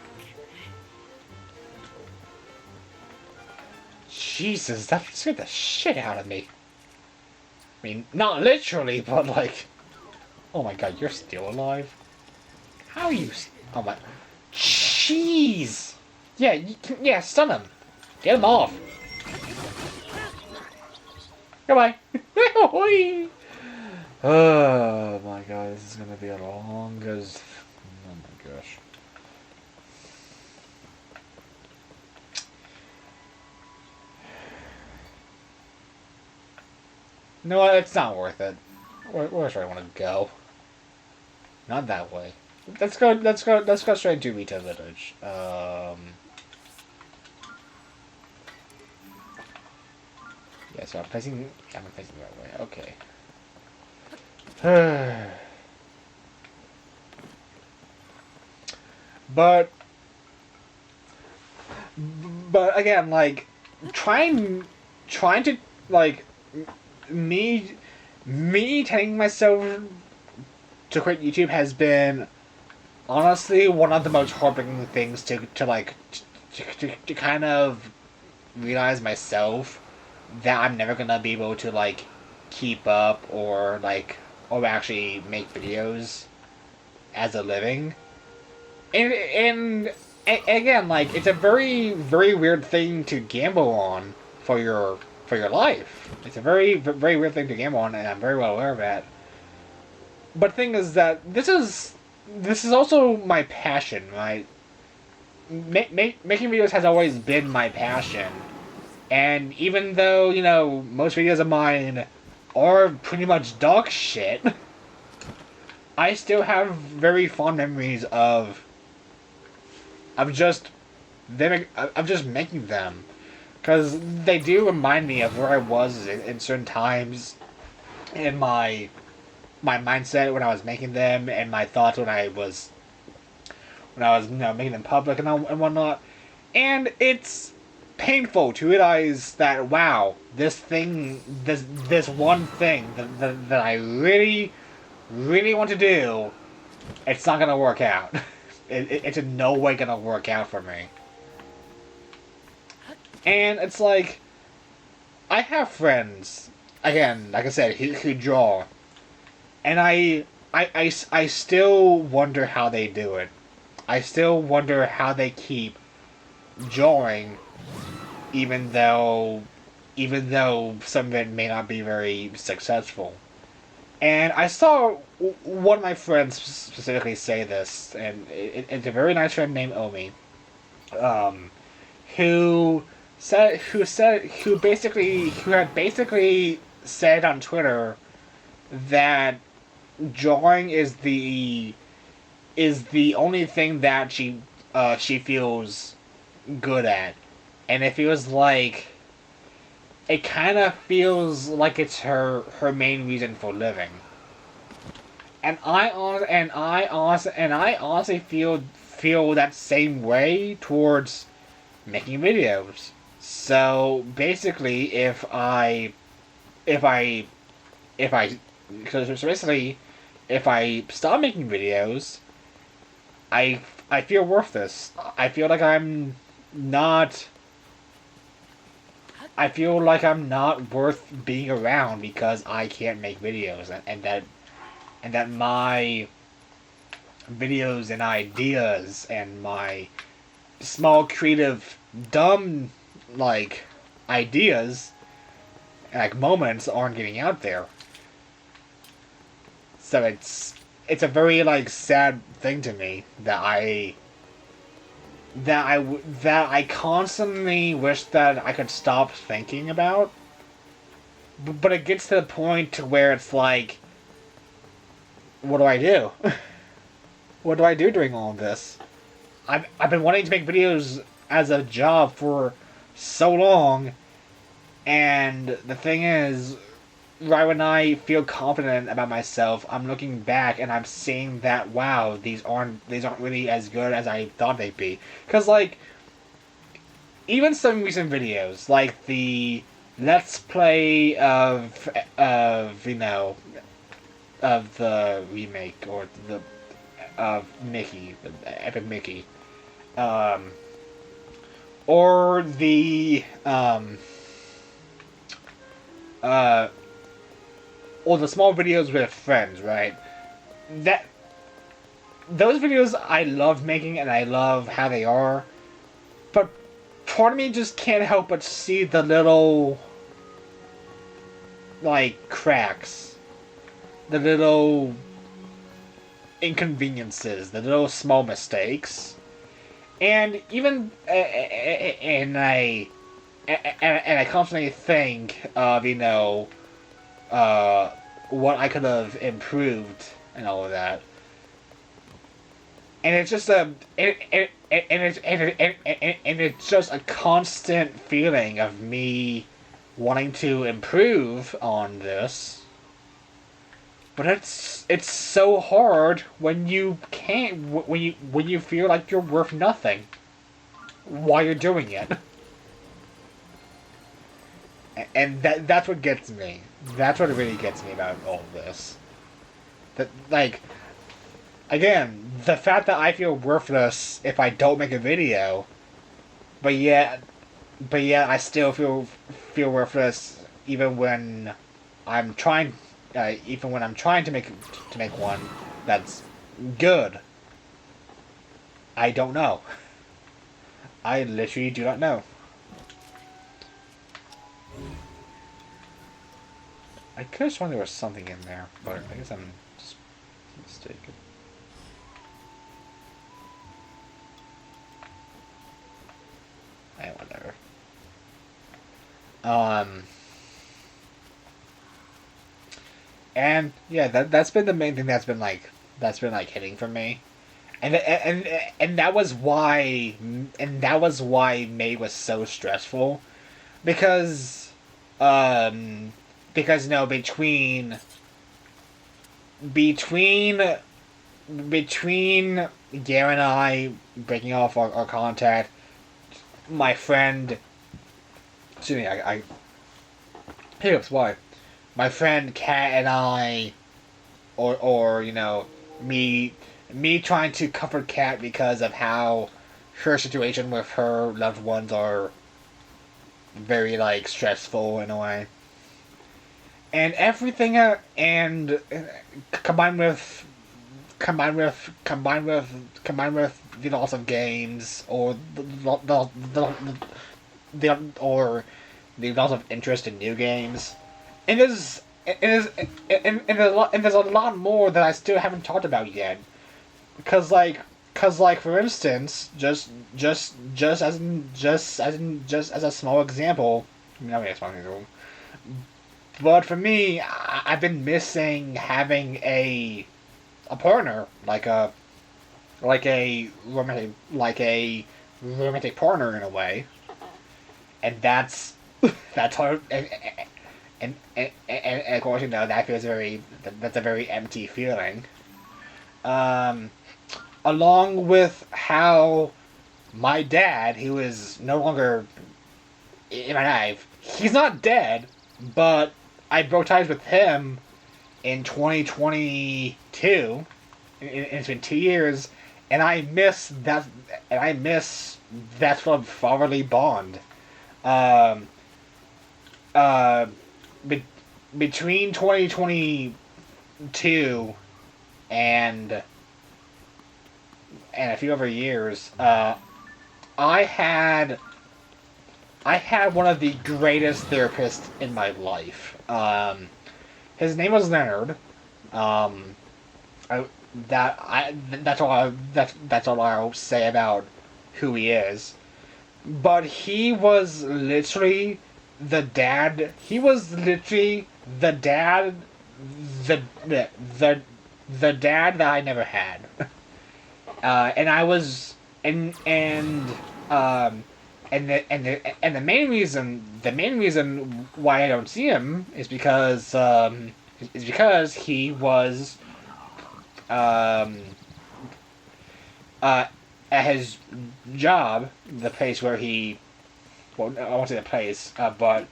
[SPEAKER 1] Jesus, that scared the shit out of me. I mean, not literally, but like... Oh my god, you're still alive? How are you... Oh my... Jeez! Yeah, yeah, stun him. Get him off. Goodbye. Oh my god, this is gonna be a long as... Oh my gosh. No, it's not worth it. Where should I want to go? Not that way. Let's go straight to Retail Village. Yeah, so I'm facing the right way. Okay. But again, like, trying to, like, me telling myself to quit YouTube has been honestly one of the most heartbreaking things to kind of realize myself that I'm never gonna be able to, like, keep up or actually make videos as a living. And again, like, it's a very, very weird thing to gamble on for your life. It's a very, very weird thing to gamble on, and I'm very well aware of that. But the thing is that this is also my passion, right? Making videos has always been my passion. And even though, you know, most videos of mine are pretty much dog shit, I still have very fond memories of just making them. Because they do remind me of where I was in certain times in my mindset when I was making them, and my thoughts when I was making them public and whatnot. And it's painful to realize that, wow, this one thing that I really, really want to do, it's not gonna work out. It's in no way gonna work out for me. And it's like, I have friends, again, like I said, who draw. And I still wonder how they do it. I still wonder how they keep drawing, even though some of it may not be very successful. And I saw one of my friends specifically say this, and it's a very nice friend named Omi, who had basically said on Twitter that drawing is the only thing that she feels good at, and it feels like it's her main reason for living. And I honestly feel that same way towards making videos. So basically, if I stop making videos, I feel worthless. I feel like I'm not worth being around because I can't make videos, and that my videos and ideas and my small creative dumb ideas like moments aren't getting out there. So it's a very like sad thing to me that I constantly wish that I could stop thinking about. But it gets to the point to where it's like, what do I do? What do I do during all of this? I've been wanting to make videos as a job for so long, and the thing is, right when I feel confident about myself, I'm looking back and I'm seeing that wow, these aren't really as good as I thought they'd be. Cause like even some recent videos, like the let's play of of the remake or the of Mickey, the Epic Mickey, um, or uh, or the small videos with friends, right? That those videos I love making and I love how they are, but part of me just can't help but see the little like cracks, the little inconveniences, the little small mistakes, and even and I constantly think of what I could have improved and all of that. And it's just and it's just a constant feeling of me wanting to improve on this. But it's so hard when you can't when you feel like you're worth nothing while you're doing it. And that's what gets me. That's what really gets me about all of this. That like again, the fact that I feel worthless if I don't make a video, but yet I still feel worthless even when I'm trying even when I'm trying to make one that's good. I don't know. I literally do not know. I could have sworn there was something in there, but I guess I'm just mistaken. Whatever. And yeah, that's been the main thing that's been like hitting for me, and that was why May was so stressful, because because no between between Gare and I breaking off our contact, my friend, excuse me, I hiccups, why? My friend Kat and I, or me trying to comfort Kat because of how her situation with her loved ones are very like stressful in a way, and everything, and combined with combined with the loss of games or or the loss of interest in new games. And there's a lot more that I still haven't talked about yet. Cause like for instance, just as a small example, not really a small example, but for me, I've been missing having a partner, like a romantic partner in a way, and that's hard. And of course, that feels that's a very empty feeling. Um, Along with how my dad, who is no longer in my life, he's not dead, but I broke ties with him in 2022. It's been 2 years, and I miss that. And I miss that sort of fatherly bond. Um, uh, be, Between 2022 and a few other years, I had I had one of the greatest therapists in my life. His name was Leonard. Um, I, that's all I'll say about who he is. But he was literally the dad. He was literally the dad, the the the dad that I never had. And I was um and the main reason why I don't see him is because he was um uh at his job, the place where he, well, I won't say the place, but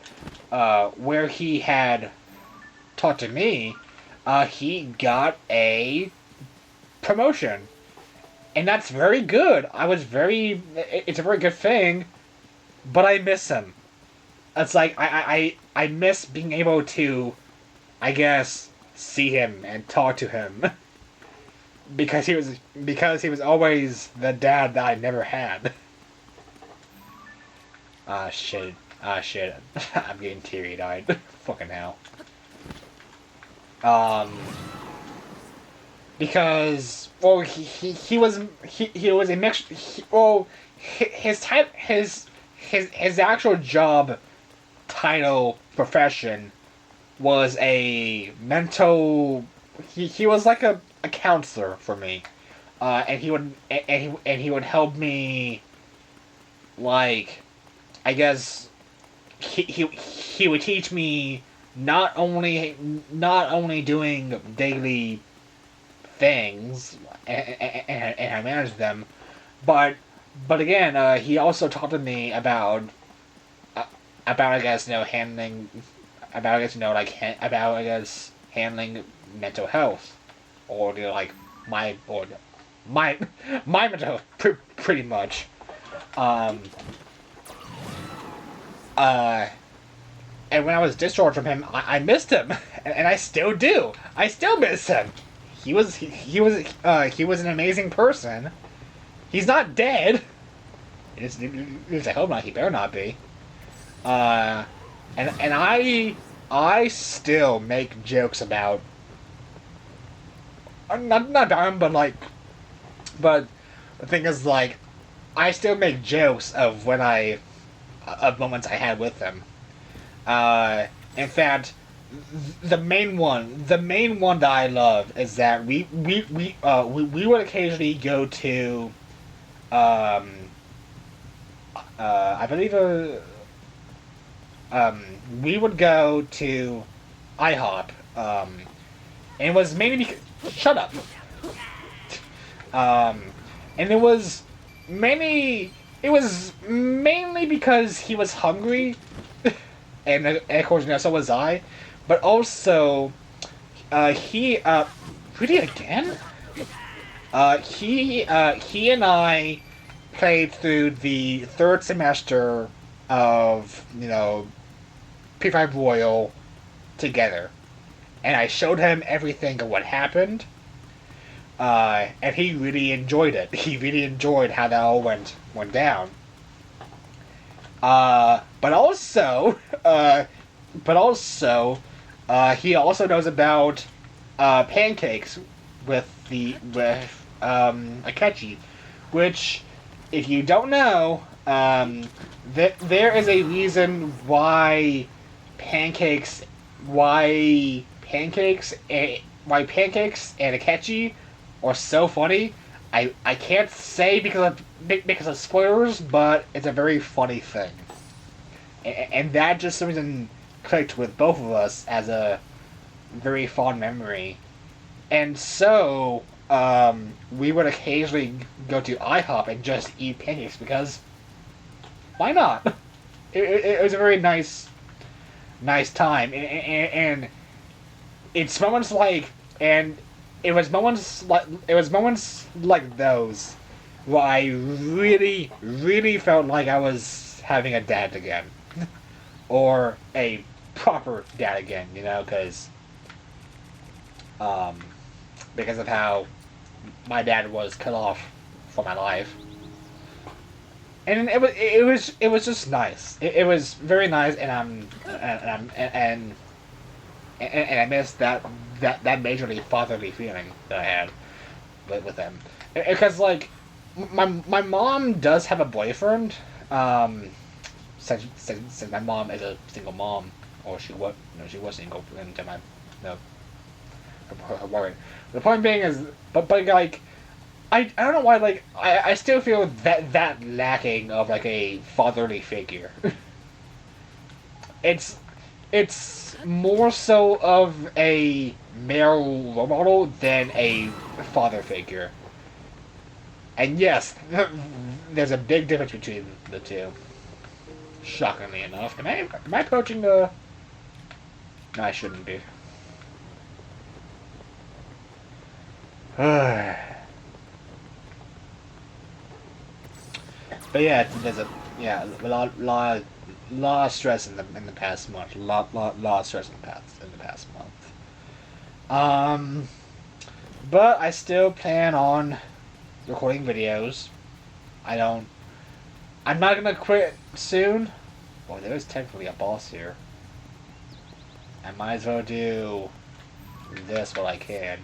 [SPEAKER 1] where he had taught to me, he got a promotion, and that's very good. It's a very good thing, but I miss him. It's like I miss being able to, I guess, see him and talk to him. Because he was always the dad that I never had. Shit. Shit. I'm getting teary eyed. Fucking hell. Um because, well, he was a mix. His type his actual job title profession was a mental. He was like a counselor for me, and he would help me, like, I guess he would teach me not only doing daily things and I managed them, but again, he also taught me about, I guess, handling, about, I guess, about, I guess, handling mental health, or, like, my or my my mental health, pretty much. Um, uh, and when I was discharged from him, I missed him, and I still do. I still miss him. He was an amazing person. He's not dead. I hope not. He better not be. Uh, and I still make jokes about, not about him, but the thing is, like, I still make jokes of moments I had with him. In fact, the main one that I love is that we would occasionally go to, um, I believe, we would go to IHOP, and it was mainly because, shut up, um, and it was mainly because he was hungry, and of course, so was I, but also, he, really again? He and I played through the third semester of, P5 Royal together. And I showed him everything of what happened, and he really enjoyed it. He really enjoyed how that all went down. But also, he also knows about pancakes with Akechi, which, if you don't know, there is a reason why pancakes and Akechi are so funny. I can't say because of spoilers, but it's a very funny thing, and that just some reason clicked with both of us as a very fond memory. And so, we would occasionally go to IHOP and just eat pancakes because why not? It was a very nice time, and it's moments like, and it was moments like those where I really, really felt like I was having a dad again, or a proper dad again, because of how my dad was cut off from my life. and it was just nice. It was very nice, and I miss that majorly fatherly feeling that I had with them, because like my mom does have a boyfriend, since my mom is a single mom, or she was single until my no her boyfriend. The point being is, but like I don't know why, like I still feel that lacking of like a fatherly figure. it's it's more so of a male role model than a father figure. And yes, there's a big difference between the two. Shockingly enough, am I approaching the? No, I shouldn't be. But yeah, there's a lot of stress in the past month. Lot of stress in the past month. Um, but I still plan on recording videos. I don't. I'm not gonna quit soon. Well, there is technically a boss here. I might as well do this while I can.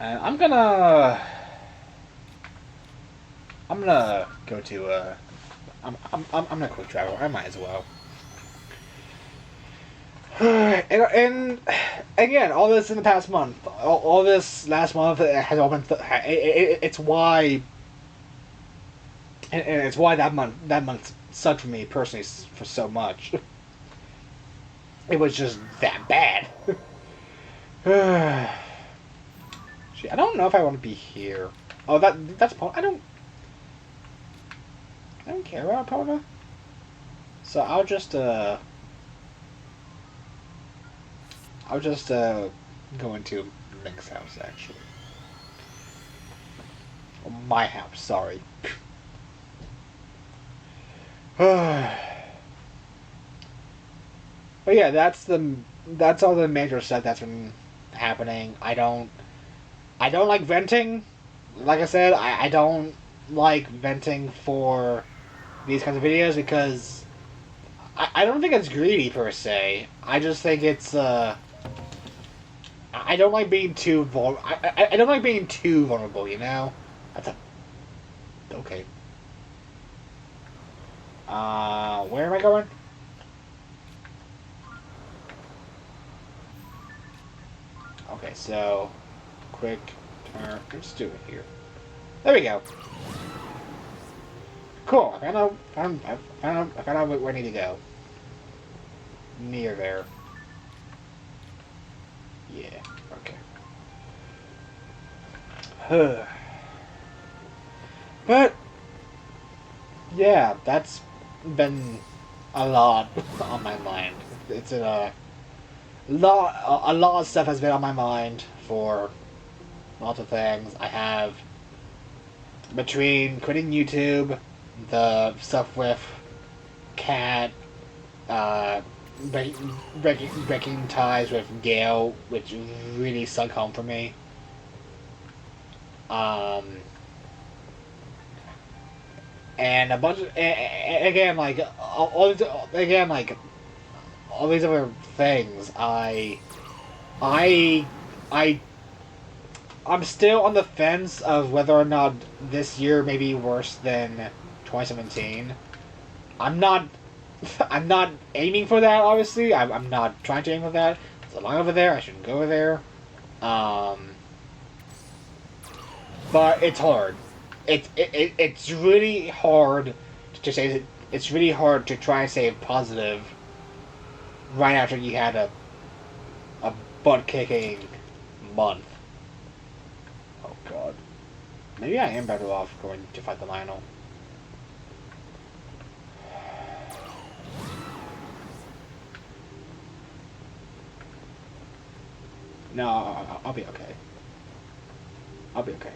[SPEAKER 1] And I'm gonna go to I'm gonna quick travel. I might as well. And again, all this in the past month, all this last month has all been. It's why, and it's why that month sucked for me personally for so much. It was just that bad. See, I don't know if I want to be here. Oh, that's I don't care about Pona. So I'll just go into Mink's house actually. My house, sorry. But yeah, that's all the major stuff that's been happening. I don't like venting. Like I said, I don't like venting for these kinds of videos because I don't think it's greedy per se. I just think it's I don't like being too I don't like being too vulnerable. You know. That's a okay. Where am I going? Okay, so quick turn. Let's do it here. There we go. Cool. I found out where I need to go. Near there. Yeah. Okay. But yeah, that's been a lot on my mind. It's a lot of stuff has been on my mind for lots of things. I have between quitting YouTube, the stuff with Cat, uh, breaking ties with Gail, which really sucked home for me. Um, and a bunch of again like again like all these other things. I, I, I'm still on the fence of whether or not this year may be worse than 2017. I'm not, I'm not aiming for that. Obviously, I'm not trying to aim for that. So long over there, I shouldn't go over there. Um, but it's hard. It's really hard to say. It's really hard to try and stay positive right after you had a butt kicking month. Oh god. Maybe I am better off going to fight the Lionel. No, I'll be okay. I'll be okay.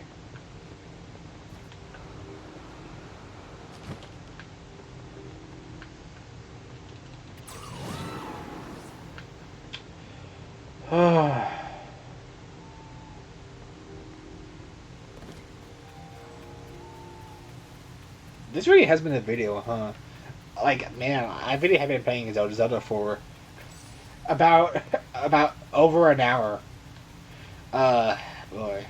[SPEAKER 2] This really has been a video, huh? Like, man, I really have been playing Zelda for about about over an hour. Uh, boy,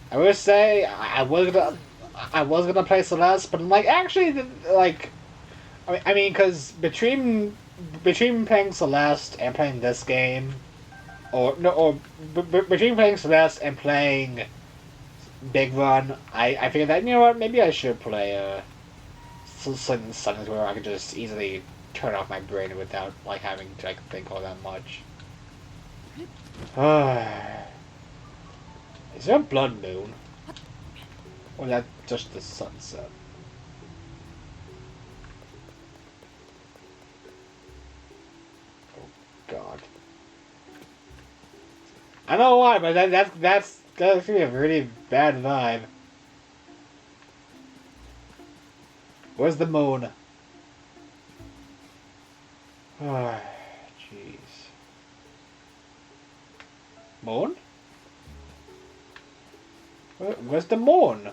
[SPEAKER 2] I would say I was gonna play Celeste, but I'm like actually like I mean, because between playing Celeste and playing this game, or no, or between playing Celeste and playing Big Run, I figured that, you know what, maybe I should play something where I could just easily turn off my brain without like having to like think all that much. Is there a blood moon? Or is that just the sunset? Oh God. I don't know why, but that's gonna be a really bad vibe. Where's the moon? Ah, jeez. Moon? Where's the moon?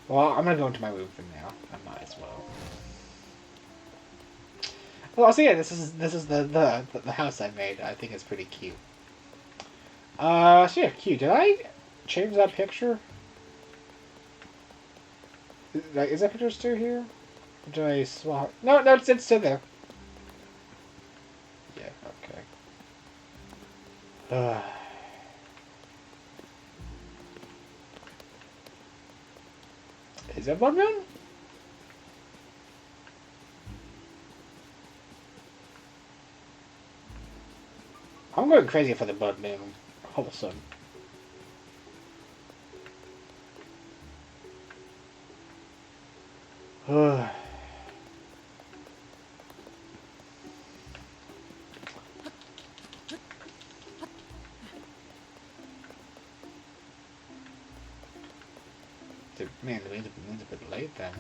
[SPEAKER 2] Well, I'm gonna go into my room for now. I might as well. Well, so yeah, this is the house I made. I think it's pretty cute. So yeah, cute. Did I change that picture? Is that picture still here? Or did I swap? No, it's still there. Yeah, okay. Is that Blood Moon? I'm going crazy for the Blood Moon. All of a sudden. Man, the moon's a bit late then.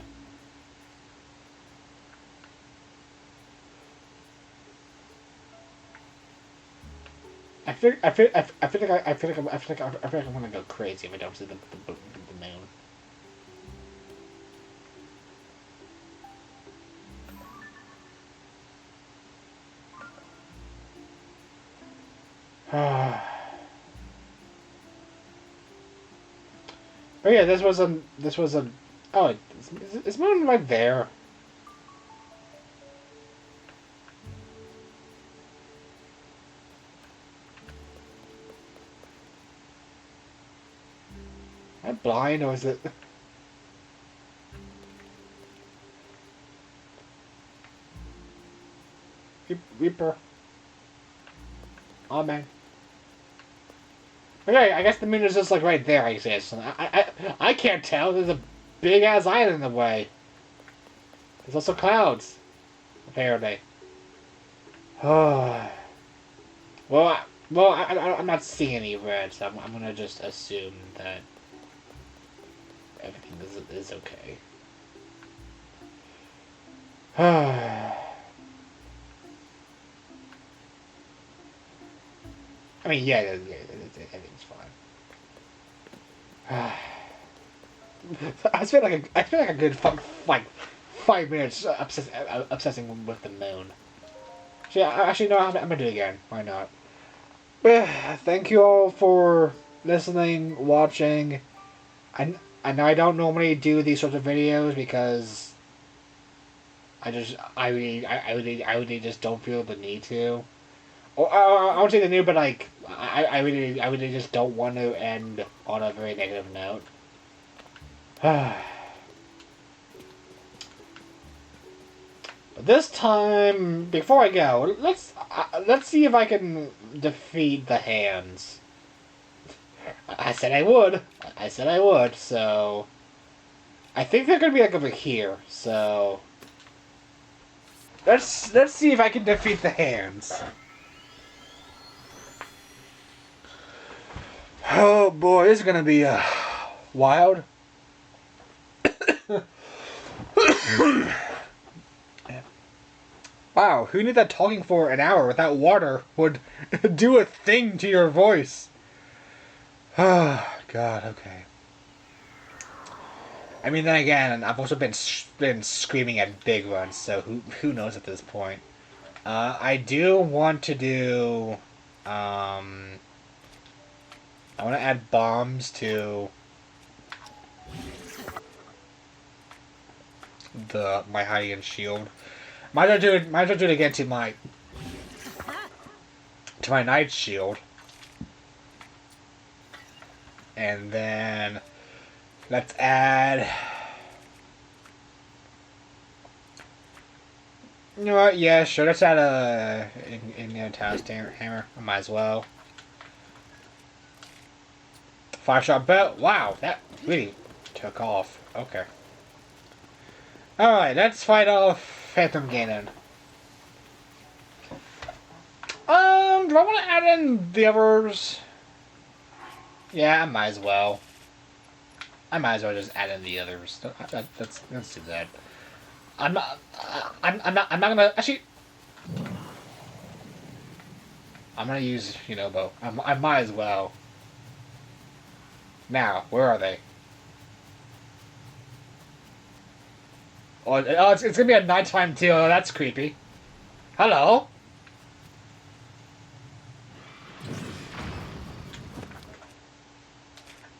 [SPEAKER 2] I feel like I'm gonna go crazy if I don't see the moon. Oh yeah, this was a. Oh, is moon right there? Am I blind or is it? Reaper. Oh man. Okay, I guess the moon is just like right there. I guess. I can't tell. There's a big ass island in the way. There's also clouds. Apparently. Oh. I'm not seeing any red, so I'm gonna just assume that everything is okay. I mean, yeah, everything's fine. I spent like a good like 5 minutes obsessing with the moon. So yeah, actually no, I'm gonna do it again. Why not? Thank you all for listening, watching. I know I don't normally do these sorts of videos because I really just don't feel the need to. Or I won't say the need, but like I really just don't want to end on a very negative note. But this time, before I go, let's see if I can defeat the hands. I said I would. I said I would. So I think they're gonna be like over here. So let's see if I can defeat the hands. Oh boy, this is gonna be wild. Wow, who knew that talking for an hour without water would do a thing to your voice? Oh, God, okay. I mean, then again, I've also been screaming at big runs, so who knows at this point. I do want to do... I want to add bombs to my high-end shield. Might as well do it again to my knight shield. And then let's add. You know what? Yeah, sure. Let's add a Taoist hammer. I might as well. 5-shot belt. Wow, that really took off. Okay. All right, let's fight off Phantom Ganon. Do I want to add in the others? Yeah, I might as well. I might as well just add in the others. Let's do that. I'm not gonna actually. I'm gonna use bow. I might as well. Now, where are they? Oh, it's gonna be a nighttime too. Oh, that's creepy. Hello.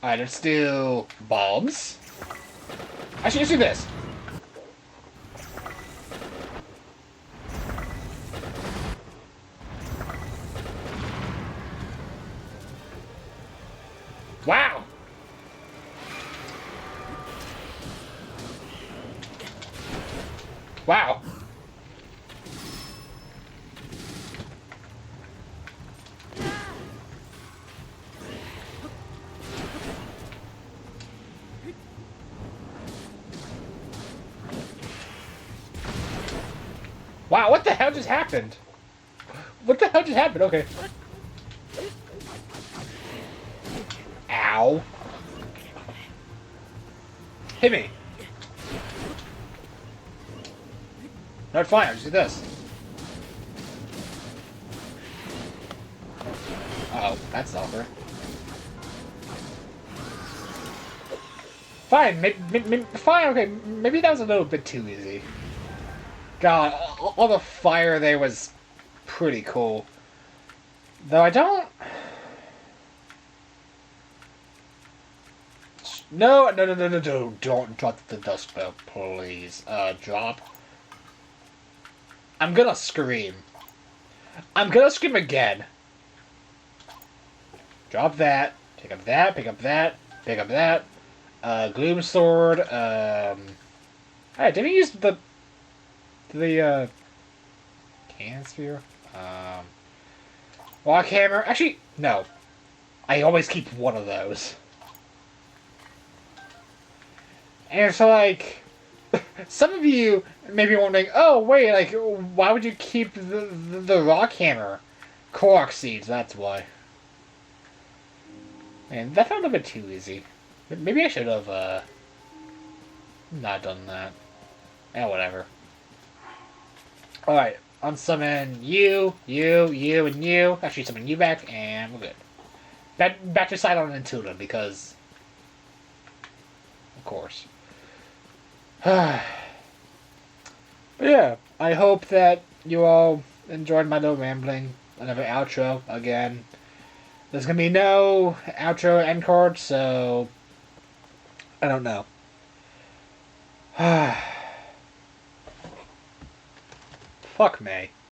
[SPEAKER 2] Alright, let's do bombs. Actually, let's do this. Wow. Wow. Wow, what the hell just happened? What the hell just happened? Okay. Ow. Hit me. No, it's fine. I'll just do this. Uh-oh, that's over. Fine, fine, okay. Maybe that was a little bit too easy. God, all the fire there was pretty cool. Though I don't... No, don't drop the dust belt, please. Drop. I'm gonna scream. I'm gonna scream again. Drop that. Pick up that, pick up that, pick up that. Gloom sword, Hey, did he use the can sphere? Walk hammer. Actually, no. I always keep one of those. And so, like, some of you may be wondering, oh, wait, like, why would you keep the rock hammer? Korok seeds, that's why. Man, that felt a bit too easy. Maybe I should have, not done that. Eh, whatever. Alright, unsummon you, and you. Actually, summon you back, and we're good. Back to Sidon and Tuna, because... Of course. But yeah, I hope that you all enjoyed my little rambling. Another outro, again. There's gonna be no outro end card, so... I don't know. Fuck me.